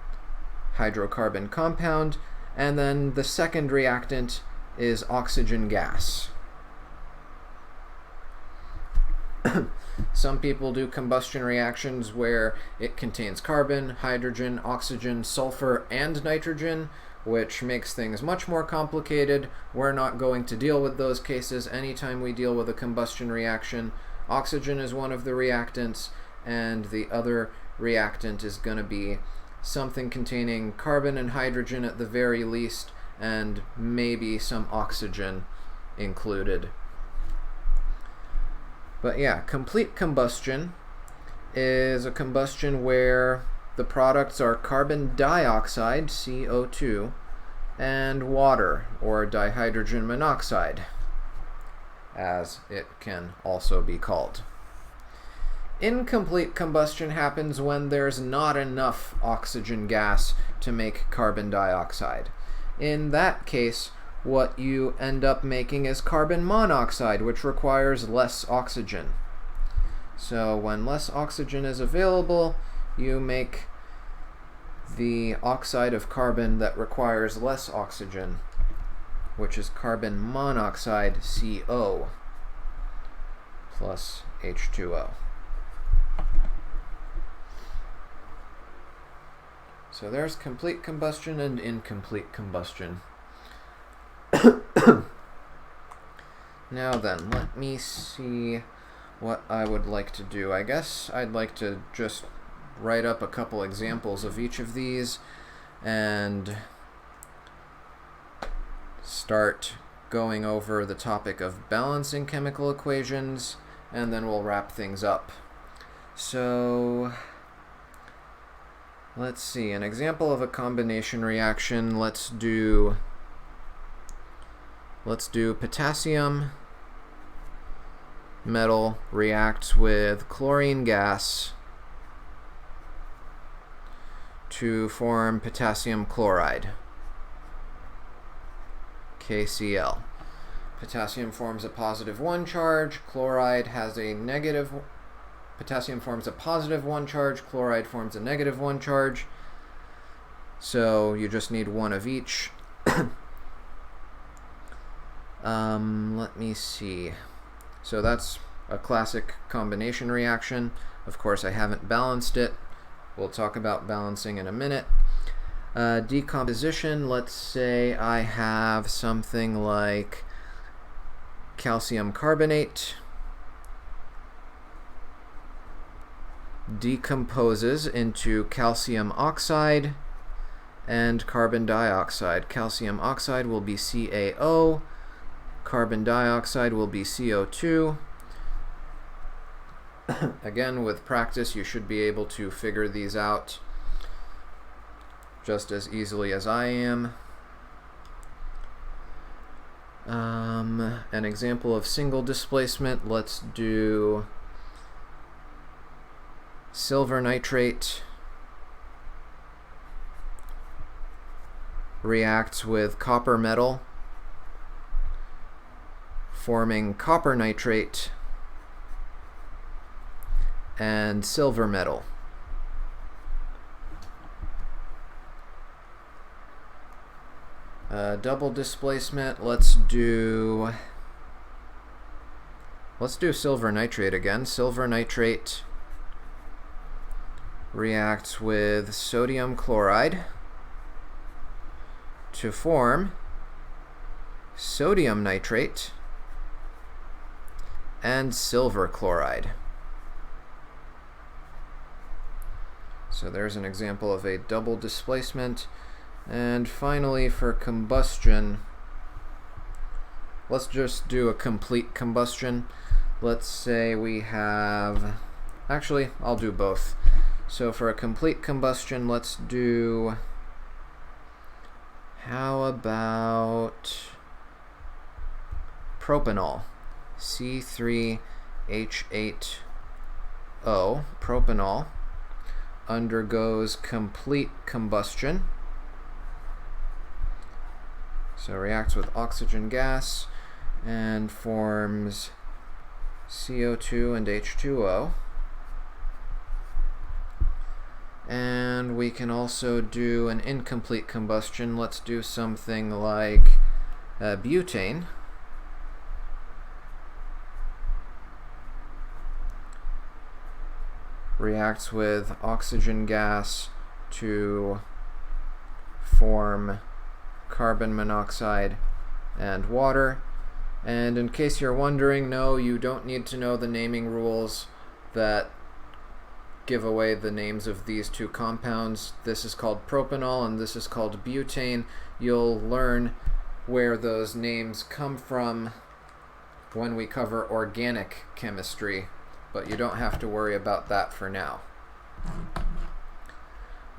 hydrocarbon compound. And then the second reactant is oxygen gas. Some people do combustion reactions where it contains carbon, hydrogen, oxygen, sulfur, and nitrogen, which makes things much more complicated. We're not going to deal with those cases anytime we deal with a combustion reaction. Oxygen is one of the reactants, and the other reactant is going to be something containing carbon and hydrogen at the very least, and maybe some oxygen included. But yeah, complete combustion is a combustion where the products are carbon dioxide, CO2, and water, or dihydrogen monoxide, as it can also be called. Incomplete combustion happens when there's not enough oxygen gas to make carbon dioxide. In that case, what you end up making is carbon monoxide, which requires less oxygen. So when less oxygen is available, you make the oxide of carbon that requires less oxygen, which is carbon monoxide, CO, plus H2O. So there's complete combustion and incomplete combustion. Now then, let me see what I would like to do. I guess I'd like to just write up a couple examples of each of these and start going over the topic of balancing chemical equations, and then we'll wrap things up. So let's see, an example of a combination reaction. Let's do potassium metal reacts with chlorine gas to form potassium chloride, KCl. Potassium forms a positive 1 charge, chloride has a negative. Potassium forms a positive 1 charge, chloride forms a negative 1 charge. So you just need one of each. Let me see. So that's a classic combination reaction. Of course, I haven't balanced it. We'll talk about balancing in a minute. Decomposition, let's say I have something like calcium carbonate decomposes into calcium oxide and carbon dioxide. Calcium oxide will be CaO, carbon dioxide will be CO2. Again, with practice, you should be able to figure these out just as easily as I am. An example of single displacement, let's do silver nitrate reacts with copper metal, forming copper nitrate and silver metal. Double displacement, let's do silver nitrate again. Silver nitrate reacts with sodium chloride to form sodium nitrate and silver chloride. So there's an example of a double displacement. And finally, for combustion, let's just do a complete combustion. Let's say we have, actually, I'll do both. So for a complete combustion, let's do, how about propanol, C3H8O. Propanol undergoes complete combustion. So reacts with oxygen gas and forms CO2 and H2O. And we can also do an incomplete combustion. Let's do something like butane. Reacts with oxygen gas to form carbon monoxide and water. And in case you're wondering, no, you don't need to know the naming rules that give away the names of these two compounds. This is called propanol and this is called butane. You'll learn where those names come from when we cover organic chemistry, but you don't have to worry about that for now.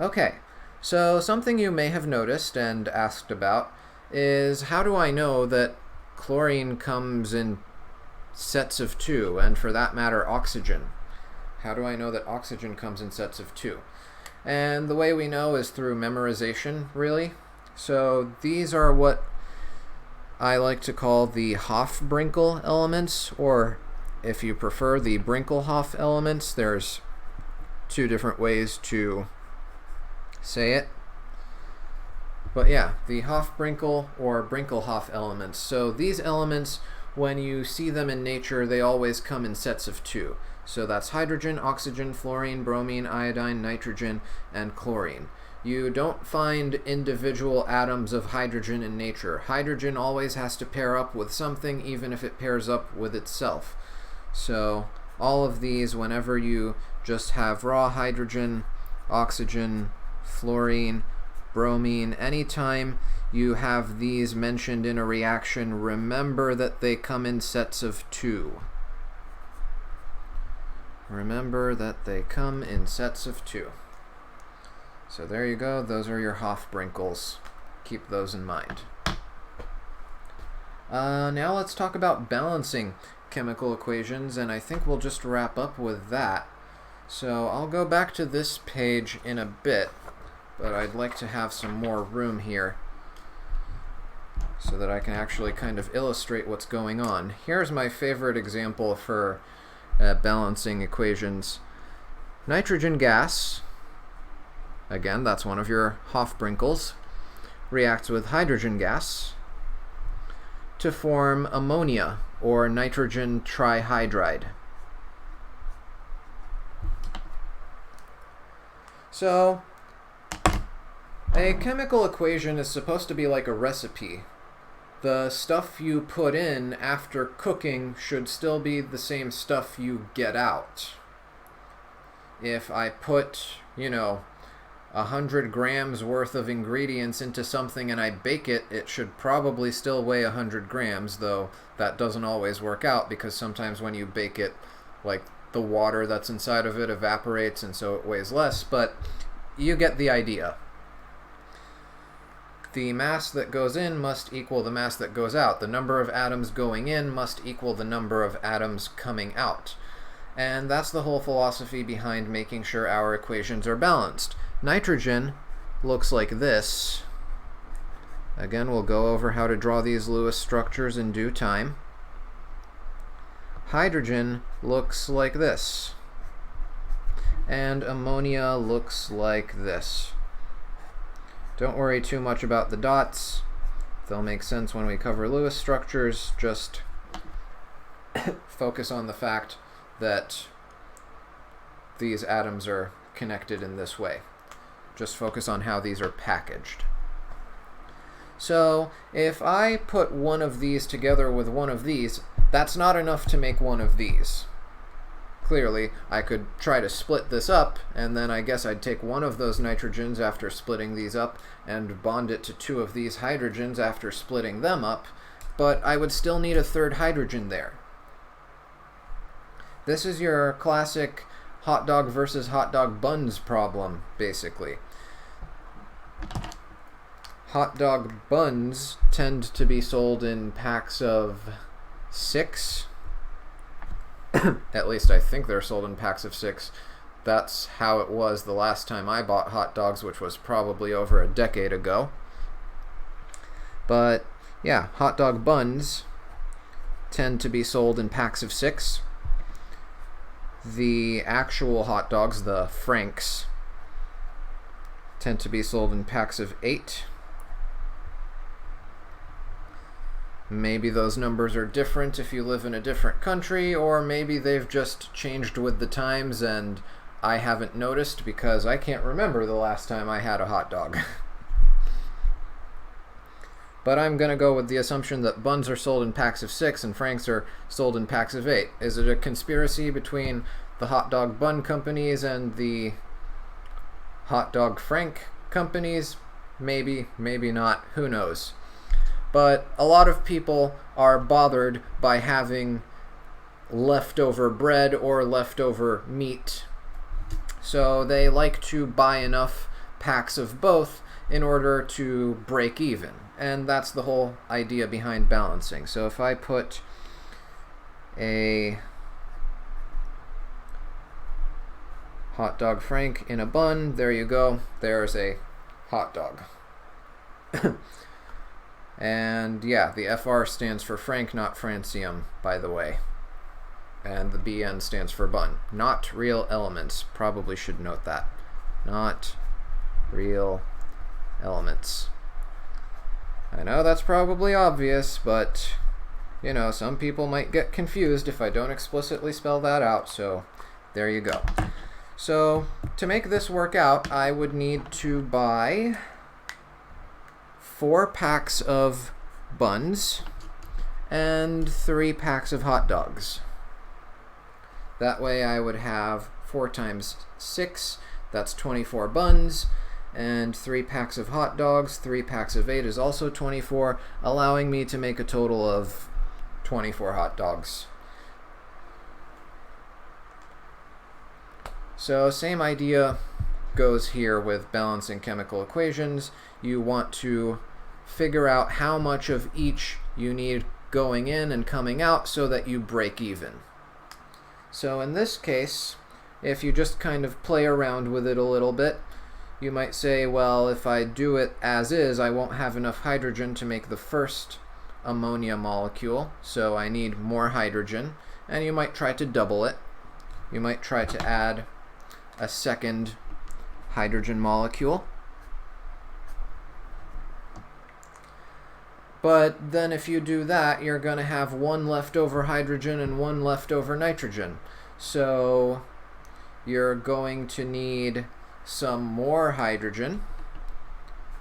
Okay. So something you may have noticed and asked about is, how do I know that chlorine comes in sets of 2, and for that matter oxygen? How do I know that oxygen comes in sets of 2? And the way we know is through memorization, really. So these are what I like to call the Hofbrinkel elements, or if you prefer, the Brinkelhoff elements. There's two different ways to say it. But yeah, the Hofbrinkel or Brinkelhoff elements. So these elements, when you see them in nature, they always come in sets of 2. So that's hydrogen, oxygen, fluorine, bromine, iodine, nitrogen, and chlorine. You don't find individual atoms of hydrogen in nature. Hydrogen always has to pair up with something, even if it pairs up with itself. So all of these, whenever you just have raw hydrogen, oxygen, fluorine, bromine, anytime you have these mentioned in a reaction, remember that they come in sets of 2. Remember that they come in sets of 2. So there you go. Those are your Hofbrinkels. Keep those in mind. Now let's talk about balancing chemical equations, and I think we'll just wrap up with that. So I'll go back to this page in a bit, but I'd like to have some more room here so that I can actually kind of illustrate what's going on. Here's my favorite example for balancing equations. Nitrogen gas, again, that's one of your Hofbrinkels, reacts with hydrogen gas to form ammonia, or nitrogen trihydride. So, a chemical equation is supposed to be like a recipe. The stuff you put in after cooking should still be the same stuff you get out. If I put, 100 grams worth of ingredients into something and I bake it, it should probably still weigh 100 grams, though that doesn't always work out because sometimes when you bake it, like the water that's inside of it evaporates and so it weighs less, but you get the idea. The mass that goes in must equal the mass that goes out. The number of atoms going in must equal the number of atoms coming out. And that's the whole philosophy behind making sure our equations are balanced. Nitrogen looks like this. Again, we'll go over how to draw these Lewis structures in due time. Hydrogen looks like this. And ammonia looks like this. Don't worry too much about the dots. They'll make sense when we cover Lewis structures. Just focus on the fact that these atoms are connected in this way. Just focus on how these are packaged. So if I put one of these together with one of these, that's not enough to make one of these. Clearly, I could try to split this up, and then I guess I'd take one of those nitrogens after splitting these up and bond it to 2 of these hydrogens after splitting them up, but I would still need a 3rd hydrogen there. This is your classic hot dog versus hot dog buns problem, basically. Hot dog buns tend to be sold in packs of 6. At least I think they're sold in packs of 6. That's how it was the last time I bought hot dogs, which was probably over a decade ago. But yeah, hot dog buns tend to be sold in packs of 6. The actual hot dogs, the Franks, tend to be sold in packs of 8. Maybe those numbers are different if you live in a different country, or maybe they've just changed with the times and I haven't noticed because I can't remember the last time I had a hot dog. But I'm going to go with the assumption that buns are sold in packs of 6 and Franks are sold in packs of 8. Is it a conspiracy between the hot dog bun companies and the hot dog Frank companies? Maybe, maybe not. Who knows? But a lot of people are bothered by having leftover bread or leftover meat. So they like to buy enough packs of both in order to break even. And that's the whole idea behind balancing. So if I put a hot dog Frank in a bun, there you go. There's a hot dog. And yeah, the FR stands for Frank, not francium, by the way. And the BN stands for bun. Not real elements. Probably should note that. Not real elements. I know that's probably obvious, but, some people might get confused if I don't explicitly spell that out, so there you go. So, to make this work out, I would need to buy 4 packs of buns and 3 packs of hot dogs. That way I would have 4 times 6, that's 24 buns, and 3 packs of hot dogs. 3 packs of 8 is also 24, allowing me to make a total of 24 hot dogs. So same idea goes here with balancing chemical equations. You want to figure out how much of each you need going in and coming out so that you break even. So in this case, if you just kind of play around with it a little bit, you might say, well, if I do it as is, I won't have enough hydrogen to make the first ammonia molecule, so I need more hydrogen, and you might try to double it. You might try to add a second hydrogen molecule. But then if you do that, you're going to have 1 leftover hydrogen and 1 leftover nitrogen. So you're going to need some more hydrogen.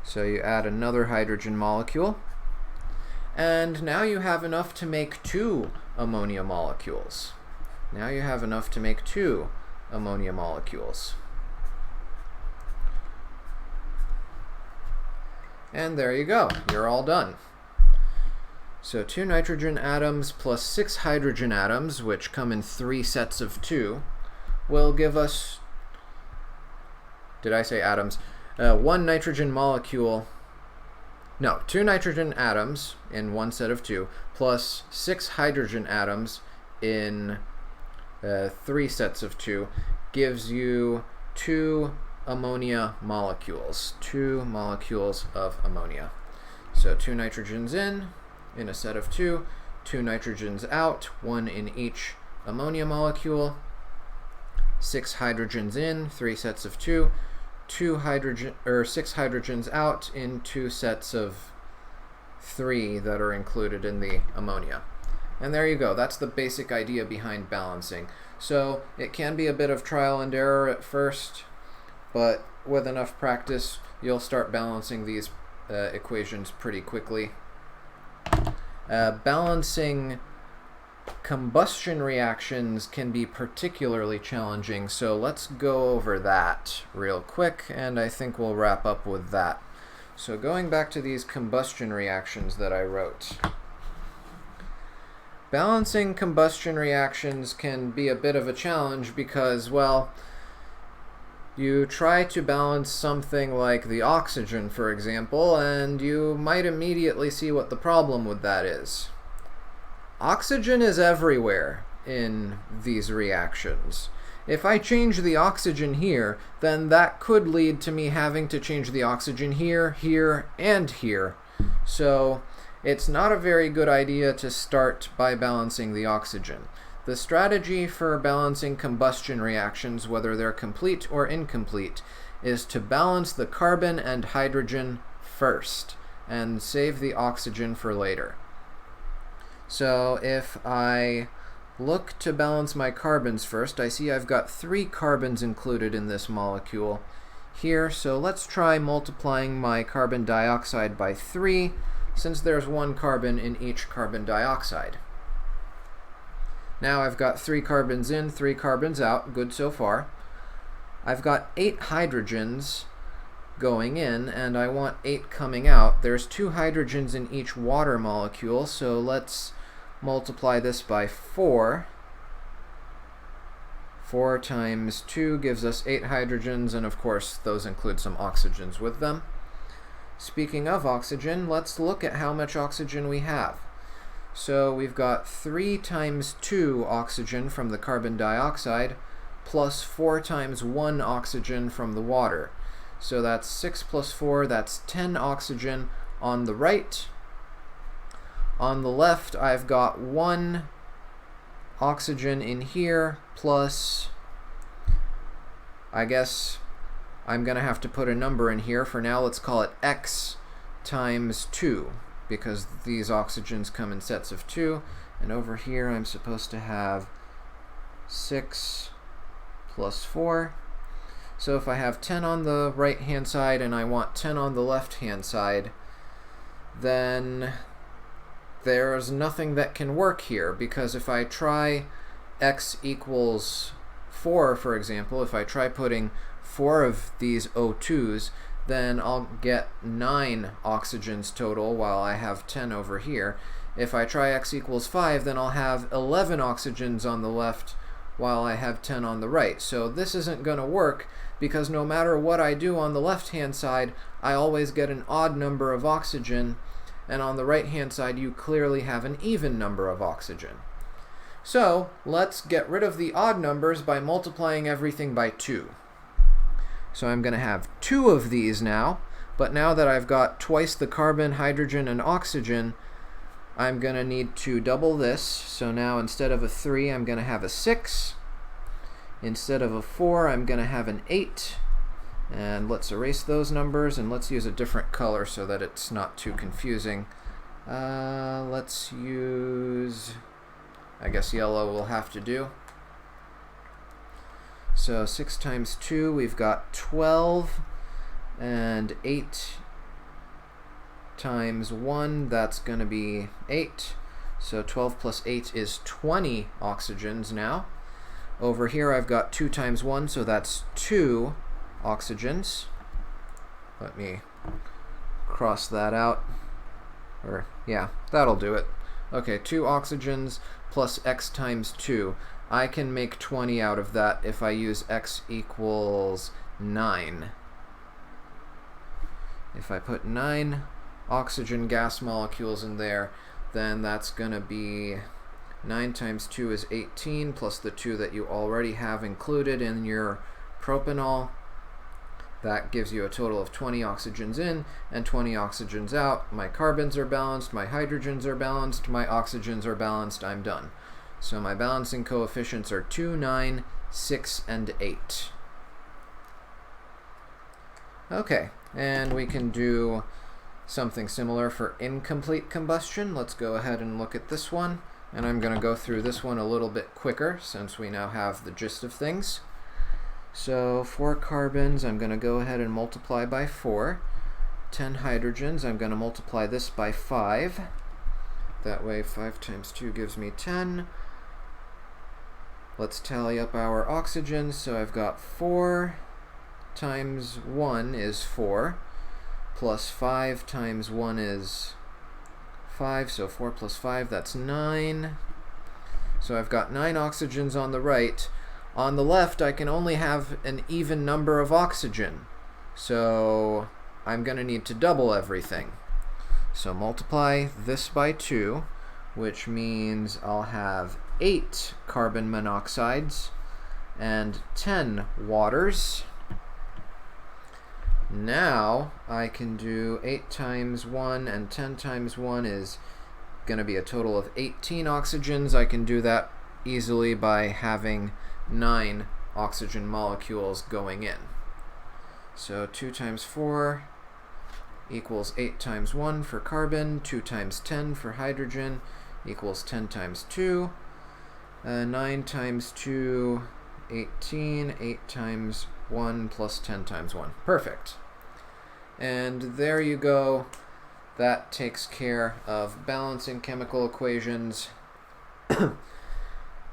So you add another hydrogen molecule. And now you have enough to make 2 ammonia molecules. Now you have enough to make 2 ammonia molecules. And there you go. You're all done. So 2 nitrogen atoms plus 6 hydrogen atoms, which come in 3 sets of 2, will give us, did I say atoms? 1 nitrogen molecule, no, 2 nitrogen atoms in 1 set of 2, plus 6 hydrogen atoms in 3 sets of 2, gives you 2 ammonia molecules, 2 molecules of ammonia. So 2 nitrogens in a set of 2, 2 nitrogens out, 1 in each ammonia molecule, 6 hydrogens in, 3 sets of 2, 6 hydrogens out in 2 sets of 3 that are included in the ammonia. And there you go. That's the basic idea behind balancing. So it can be a bit of trial and error at first, but with enough practice, you'll start balancing these equations pretty quickly. Balancing combustion reactions can be particularly challenging, so let's go over that real quick, and I think we'll wrap up with that. So going back to these combustion reactions that I wrote. Balancing combustion reactions can be a bit of a challenge because, well, you try to balance something like the oxygen, for example, and you might immediately see what the problem with that is. Oxygen is everywhere in these reactions. If I change the oxygen here, then that could lead to me having to change the oxygen here, here, and here. So it's not a very good idea to start by balancing the oxygen. The strategy for balancing combustion reactions, whether they're complete or incomplete, is to balance the carbon and hydrogen first and save the oxygen for later. So if I look to balance my carbons first, I see I've got 3 carbons included in this molecule here, so let's try multiplying my carbon dioxide by 3, since there's 1 carbon in each carbon dioxide. Now I've got 3 carbons in, 3 carbons out, good so far. I've got 8 hydrogens going in, and I want 8 coming out. There's 2 hydrogens in each water molecule, so let's multiply this by 4. 4 times 2 gives us 8 hydrogens, and of course those include some oxygens with them. Speaking of oxygen, let's look at how much oxygen we have. So we've got 3 times 2 oxygen from the carbon dioxide, plus 4 times 1 oxygen from the water. So that's 6 plus 4, that's 10 oxygen on the right. On the left, I've got 1 oxygen in here, plus, I guess I'm going to have to put a number in here. For now, let's call it X times 2, because these oxygens come in sets of 2. And over here, I'm supposed to have 6 plus 4. So if I have 10 on the right-hand side and I want 10 on the left-hand side, then there's nothing that can work here, because if I try x equals 4, for example, if I try putting 4 of these O2s, then I'll get 9 oxygens total while I have 10 over here. If I try x equals 5, then I'll have 11 oxygens on the left while I have 10 on the right. So this isn't going to work because no matter what I do on the left-hand side, I always get an odd number of oxygen, and on the right-hand side you clearly have an even number of oxygen. So let's get rid of the odd numbers by multiplying everything by 2. So I'm going to have 2 of these now, but now that I've got twice the carbon, hydrogen, and oxygen, I'm going to need to double this. So now instead of a 3, I'm going to have a 6. Instead of a 4, I'm going to have an 8. And let's erase those numbers, and let's use a different color so that it's not too confusing. Let's use, I guess yellow will have to do. So 6 times 2, we've got 12, and 8 times 1, that's going to be 8. So 12 plus 8 is 20 oxygens now. Over here I've got 2 times 1, so that's 2 oxygens. Let me cross that out. Or, yeah, that'll do it. Okay, 2 oxygens plus x times 2. I can make 20 out of that if I use x equals 9. If I put 9 oxygen gas molecules in there, then that's going to be 9 times 2 is 18, plus the 2 that you already have included in your propanol. That gives you a total of 20 oxygens in and 20 oxygens out. My carbons are balanced, my hydrogens are balanced, my oxygens are balanced. I'm done. So my balancing coefficients are 2, 9, 6, and 8. Okay, and we can do something similar for incomplete combustion. Let's go ahead and look at this one. And I'm going to go through this one a little bit quicker since we now have the gist of things. So 4 carbons, I'm going to go ahead and multiply by 4. 10 hydrogens, I'm going to multiply this by 5. That way 5 times 2 gives me 10. Let's tally up our oxygens. So I've got 4 times 1 is 4, plus 5 times 1 is 5, so 4 plus 5, that's 9. So I've got 9 oxygens on the right. On the left, I can only have an even number of oxygen. So I'm going to need to double everything. So multiply this by 2, which means I'll have 8 carbon monoxides and 10 waters. Now I can do 8 times 1 and 10 times 1 is going to be a total of 18 oxygens. I can do that easily by having 9 oxygen molecules going in. So 2 times 4 equals 8 times 1 for carbon, 2 times 10 for hydrogen equals 10 times 2. 9 times 2, 18, 8 times 1 plus 10 times 1. Perfect. And there you go. That takes care of balancing chemical equations.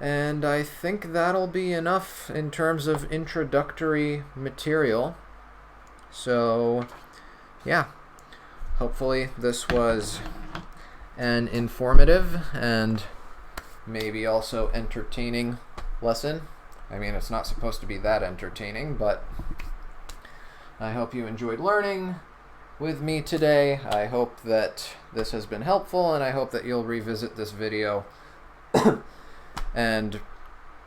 And I think that'll be enough in terms of introductory material. So, yeah. Hopefully this was an informative and maybe also entertaining lesson. I mean, it's not supposed to be that entertaining, but I hope you enjoyed learning with me today. I hope that this has been helpful, and I hope that you'll revisit this video and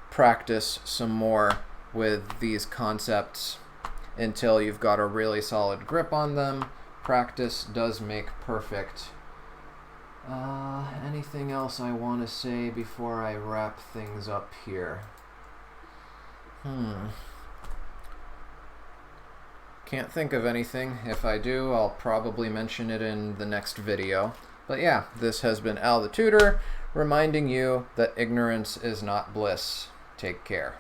practice some more with these concepts until you've got a really solid grip on them. Practice does make perfect. Anything else I want to say before I wrap things up here? Can't think of anything. If I do, I'll probably mention it in the next video. But yeah, this has been Al the Tutor, reminding you that ignorance is not bliss. Take care.